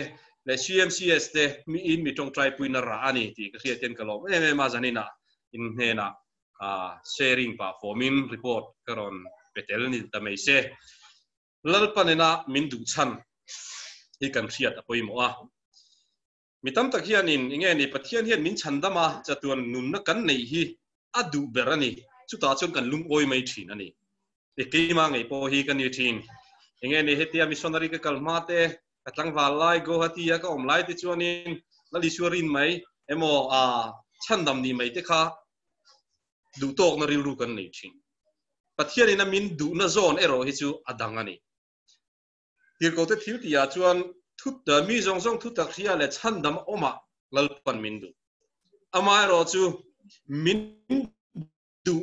le CMCS te mi in mi tong trai puina ra ani ti ka khiaten kalom ma janina in hena sharing pa formin report karon petel ni tamei se lalpanena min du chan hi kan khiat apoi mo a mitam tak hianin inge ni pathian hian min chandama chatuan nun na kan nei hi adu berani chuta chon kan lung oi mai thin ani keima ngei po hi kan ni thin inge ni hetia missionary ka kalmate atlang walai go hatia ka omlai ti chuanin lali suarin mai emo chandam ni mai te kha du tok na rilu kan nei thin pathian ina min du na zone ero hi chu adang ani tir ko te thil tia chuan thut da mi zong zong thut tak khia le chandam oma lalpan min du ama ro chu min du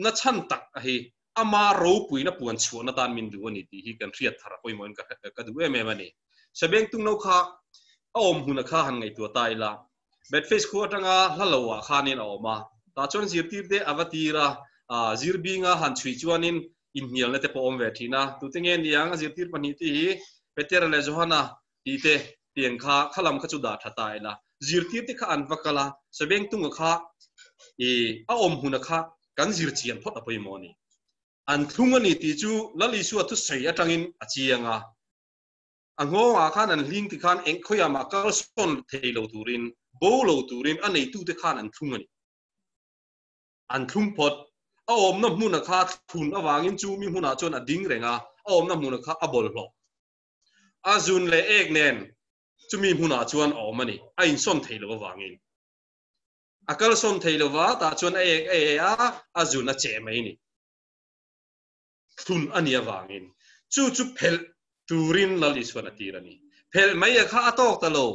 na chan tak a hi ama ro puina puan chuan na tan min du ani ti hi kan riat thara poi mon ka du em ani sabeng tung no kha om huna kha han ngai tu tai la bet face khu atanga halawa khanin oma ta chon zir tir te avatira zirbinga han chui chuanin in hial na te po om ve thina tu te nge niang a zirtir pani ti hi peter le johana ti te tiang kha khalam kha chu da thatai la zirtir ti kha an vakala sabeng tung kha a om huna kha kan zir chian phot apoi moni an thungani ti chu lali su athu sei atangin achianga ango a khan an ling ti khan eng khoyama kal son theilo turin bolo turin anei tu te khan an thungani an thung phot a om na hmuna kha thun awangin chu mi hmuna chon a ding renga a om na hmuna kha a bol hlo azun le ek nen chu mi hmuna chuan omani a in son theilo awangin akal son theilo wa ta chuan a ek azun a che mai ni thun ania wangin chu phel turin lali swana tirani phel mai kha atok talo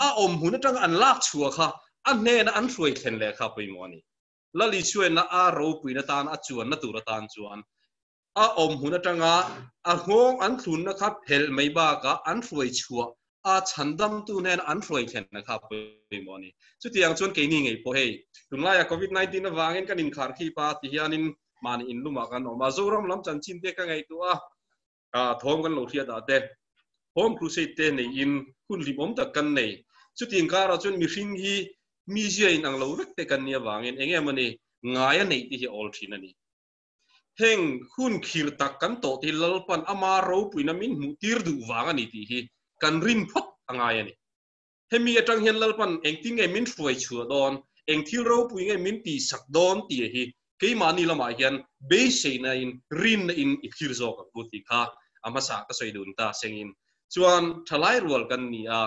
a om huna tang an lak chua kha a ne na an ruai thlen le kha poimoni lali chuan na a ro puina tan a chuan na tura tan chuan a om huna tanga a ngong an thun na kha phel mai ba ka an ruai chua a chandam tu nen an ruai thlen na kha poimoni chu tiang chuan ke ni ngei po hei tunlaya covid 19 na wangin kan in khar khi pa ti hianin mani in luma kan oma zoram lam chan chin te ka ngai tu a thom kan lo thia da te home crusade te nei in hun limom ta kan nei chu ting ka ra chun mi hring hi mi zia in ang lo vek te kan nia wangin enge mani ngaya nei ti hi all thin ani heng hun khir tak kan to ti lalpan ama ro puina min mu tir du wang ani ti hi kan rin phot angai ani hemi atang hian lalpan engting nge min ruai chua don eng thil ro pui nge min ti sak don ti hi ke mani lama hian be seina in rin in iphir zo ka puti kha amasa ka soidun ta sengin chuan thalai rual kan ni a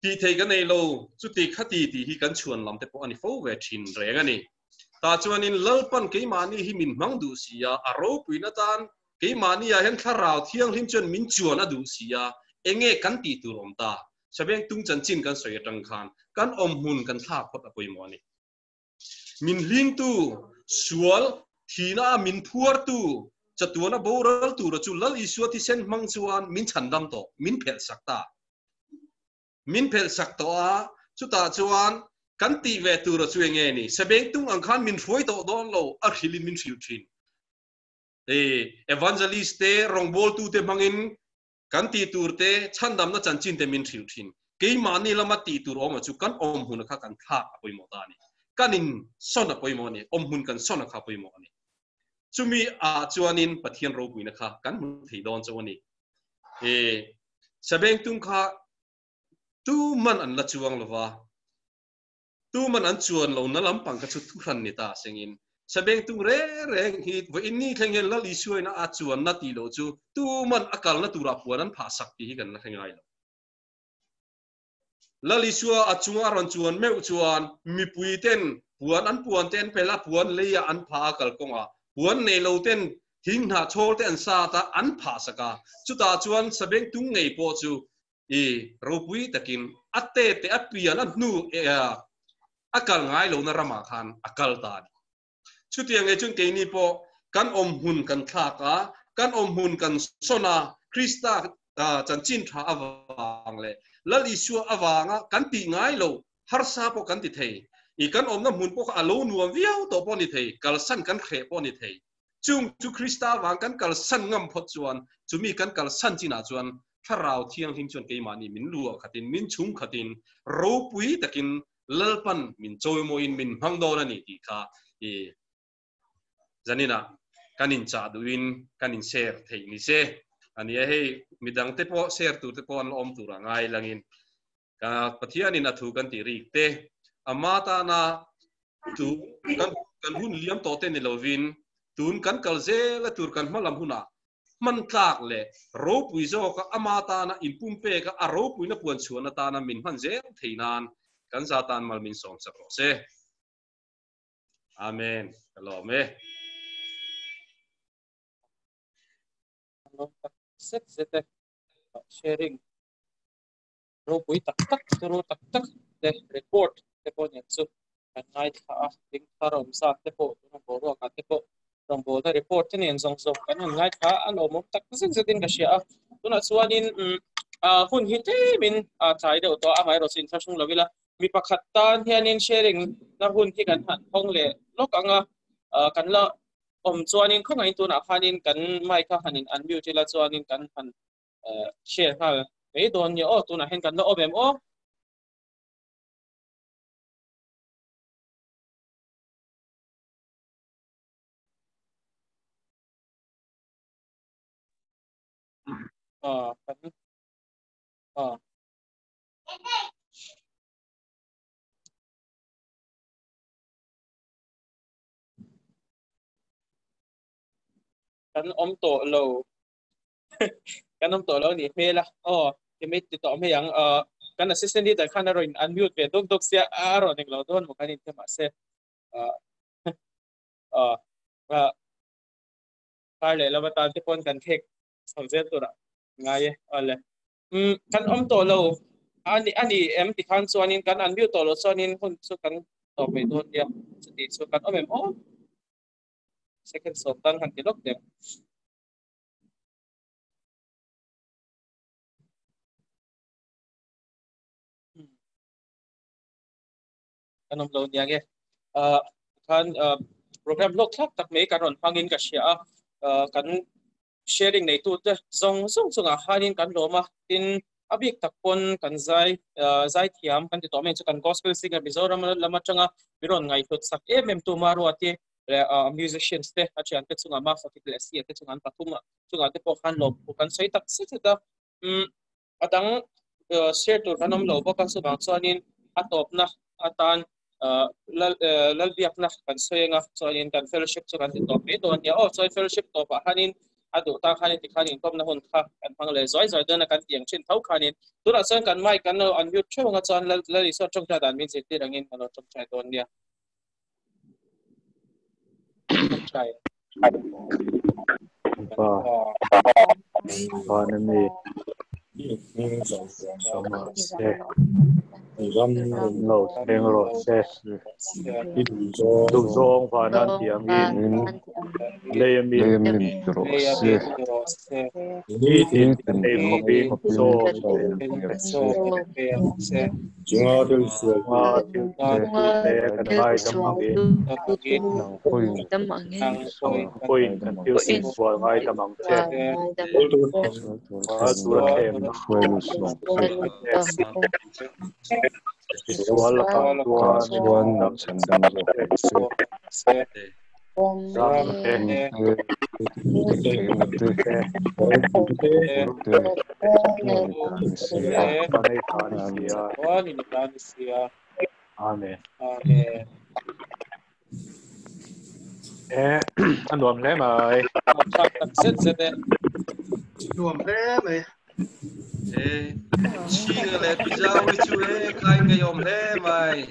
ti thei kan nei lo chu ti khati ti hi kan chuan lam te po ani fo ve thin reng ani ta chuan in lalpan ke mani hi min mang du sia aro puina tan ke mani a hen tharau thiang hlim chuan min chuan a du sia enge kan ti turom ta sabeng tung chan chin kan soi atang khan kan om hun kan thla phot a poimo ani min ling tu sual thina min phuar tu chatuana boral tu ra chu lal isua ti sen mang chuan min chandam to min phel sakta min phel sakto a chu ta chuan kan ti ve tu ra chu nge ni sabeng tung ang khan min ruai to don lo a khilin min thil thin evangelist te rongbol tu te mangin kan ti tur te chandam na chanchin te min thil thin ke mani lama ti tur oma chu kan om hun kha kan tha apoi mo ta ni kanin sona poimo ni om hun kan sona kha poimo ni chumi a chuanin pathian ro puina kha kan mun thei don chawani sabeng tung kha tu man an la chuang lova tu man an chuan lo na lampang ka chu thuran ni ta sengin sabeng tung re hi wa inni thlengel la li suaina a chuan na ti lo chu tu man akal na tura puan an pha sak ti kan na thengai lo lali suwa achunga ron chuan meu chuan mi pui ten puan an puan ten pela puan leia an pha kal konga puan nei lo ten thing na chol ten sa ta an pha saka chuta chuan sabeng tung ngei po chu ro pui takin atte te apian an nu akal ngai lo na rama khan akal ta chutiang e chung ke ni po kan om hun kan tha ka kan om hun kan sona krista chan chin tha awang le lali su awanga kan ti ngai lo har sa po kan ti thei I kan om na mun po alo nuam viau to po ni thei kal san kan khe po ni thei chung chu krista wang kan kal san ngam phot chuan chumi kan kal san china chuan tharau thiang hing chuan ke mani min luwa khatin min chung khatin ro pui takin lalpan min choi mo in min hang do na ni ti kha zanina kanin cha duin kanin share thei ni se ani hei midang te po share tu te po an om tu ra ngai langin ka pathianin athu kan ti ri te amata na tu kan hun liam to te ni lovin tun kan kalze la tur kan malam huna man tlak le ro pui zo ka amata na impum pe ka aro pui na puan chuan ta na min han je theinan kan satan mal min som sa se amen hello me set sharing ro pui tak the report te po nya chu kan ngai tha ding tharom sa te po no bo ka te po rong bo the report chen en song kan ngai tha an om tak zin ka sia tuna chuanin hun hi te min chai do to a mai ro sin thasung lovila mi pakhat tan hianin sharing na hun ki kan han thong le lok anga kan la chuanin kho ngai tu na khanin kan mai kha hanin unmute la chuanin kan han share ha ei don ni o tu na hen kan no obem o kan to lo kan to lo ni me la ke me ti to me yang kan assistant leader khan ro in unmute ve dok dok sia aro ning lo don mo kan in ma se ka le la bata ti pon kan thek samje tu ra ngai ale kan to lo ani em ti khan chuanin kan unmute to lo chuanin hun chu kan to me don dia ti chu kan omem second so tan han ti lok de kan lo nia ge kan program lok thak tak me karon phangin ka sia kan sharing nei tu te zong a hanin kan loma tin abik takpon kan zai thiam kan ti to me chu kan gospel singer mizoram lama changa biron ngai thut sak em tu Maruati musicians te achian te chunga ma fakit le sia te chunga pathuma chunga te po khan lo kan sei tak se ta adang share tur kanom lo ba ka su bang chuanin atop na atan lalbiak na kan soyenga chuanin kan fellowship chu kan ti to pe don ya choi fellowship to pa hanin adu ta khanin ti khanin tom na hun kha kan phang le zoi dona kan tiang chin thau khanin tura chuan kan mai kan no unmute thewanga chuan lali so chong ta dan min se ti rangin kan chong chai don nia try Economy sama se ram lo teng ro se du zong fa nan tiang in le min ro se ni tin te copy so junga del se ma til te kan mai point until sin for ngai tamang che tura tem visual ka tuan chandam se Amen. Anh luồng thế mày. Luồng thế mày. Chi là bây giờ với chú ấy khai cái yom thế mày.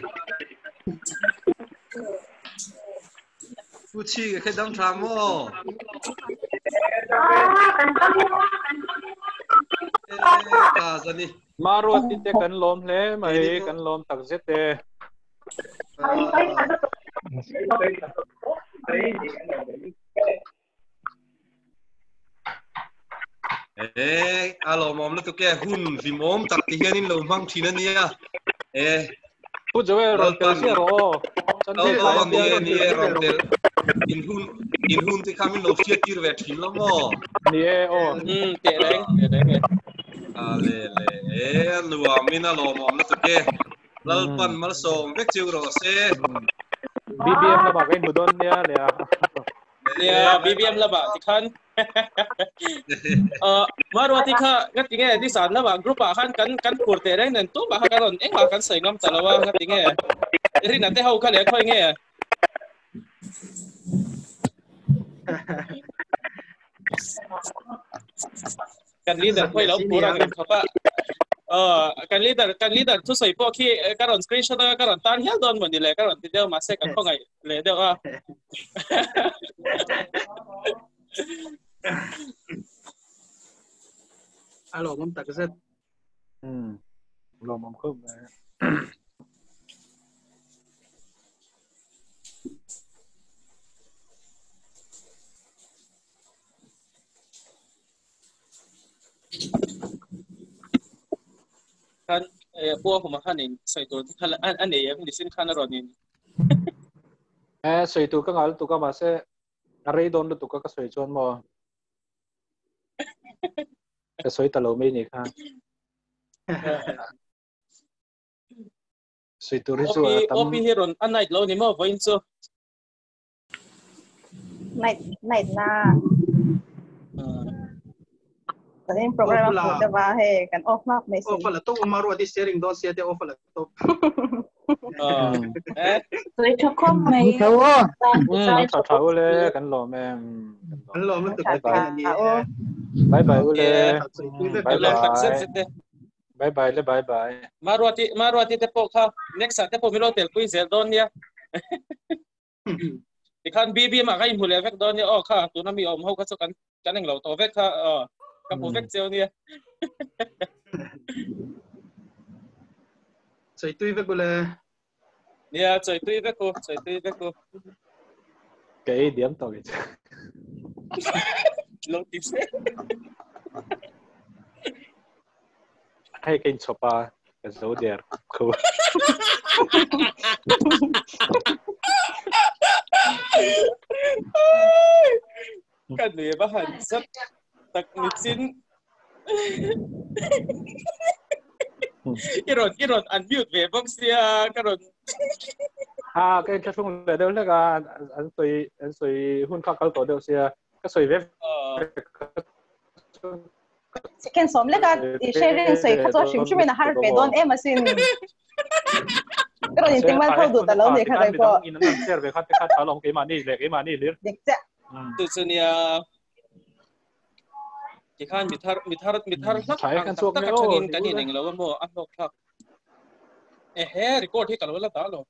Chú chi cái đâm thảm mô. Cả giờ đi. Maruati te kan lom le mày kan lom tak zet te. Alo mom nó tụi kia hun vì mom tắc thì hiện in lồng văng chỉ nên nia. Put giờ rồi tel xe rồi. Nie rontel. In hun thì kami lồng xe tir về thìn lắm mò. Nie tệ đấy. Ale lùa mình alo mom nó tụi kia. Lalpan mal song vek chiu rồi xe. BBM là bảo cái mùa đông nia nè. Yeah, BBM lah ba, tikan. Maruati kha ngatinge di sana ba group akan kan kurte reng dan tu bah karon akan saingam talawa ngatinge. Iri nate hau kali khoi nge. Kan leader khoi lau kurang ngam khapa. Kan leader tu sai po khi karon screenshot karon tan hial don mon dile karon video masih kan khongai le deu Alo mom tak zet. Lo mom không này. Kan buah kumahanin sai tu kala ane yang di sini kana ronin. Sai tu kan al tu kan masih Aray don luto ka kasoi chuan mo. Kasoi talo may ni ka. Soi turizo OP hiron night lo ni mo voin so. Night na. Tadi program aku dah bahaya kan off map mesin. Off lah tu Maruati sharing don siapa off lah tu. Tôi cho con mày. Thảo le kan lo me. Kan lo me tu kan ni. Bye bye ule. Bye bye le bye bye. Maruati te po ka next te po milo tel kui zel don ya. Ikan bibi ma kai mule vek don ya oh ka tu na mi om ho ka so kan eng lo to vek ka ka po vek zel ni. Sai tu vek ule. Ya, chơi tui vek ko. Cái điểm to cái. Lâu tiếp xe. Hay cái sopa cái dấu đẹp cool. Kan ni bahan sat tak mitsin. Iron unmute về bốc xia karon. Cái chung là đâu là cái anh soi hun khắc câu đó xia cái soi web. Kan som le ka sharing soi ka so shim shim na har pe don em asin. Karon tin man thau du ta lo ni kha dai ko. In nan share về khát thảo long cái mà ni lir. Dik cha. Tu sunia chỉ khan mithar phải kan suak ne o kan ni neng lo mo an lok thak he record hi kan wala ta lo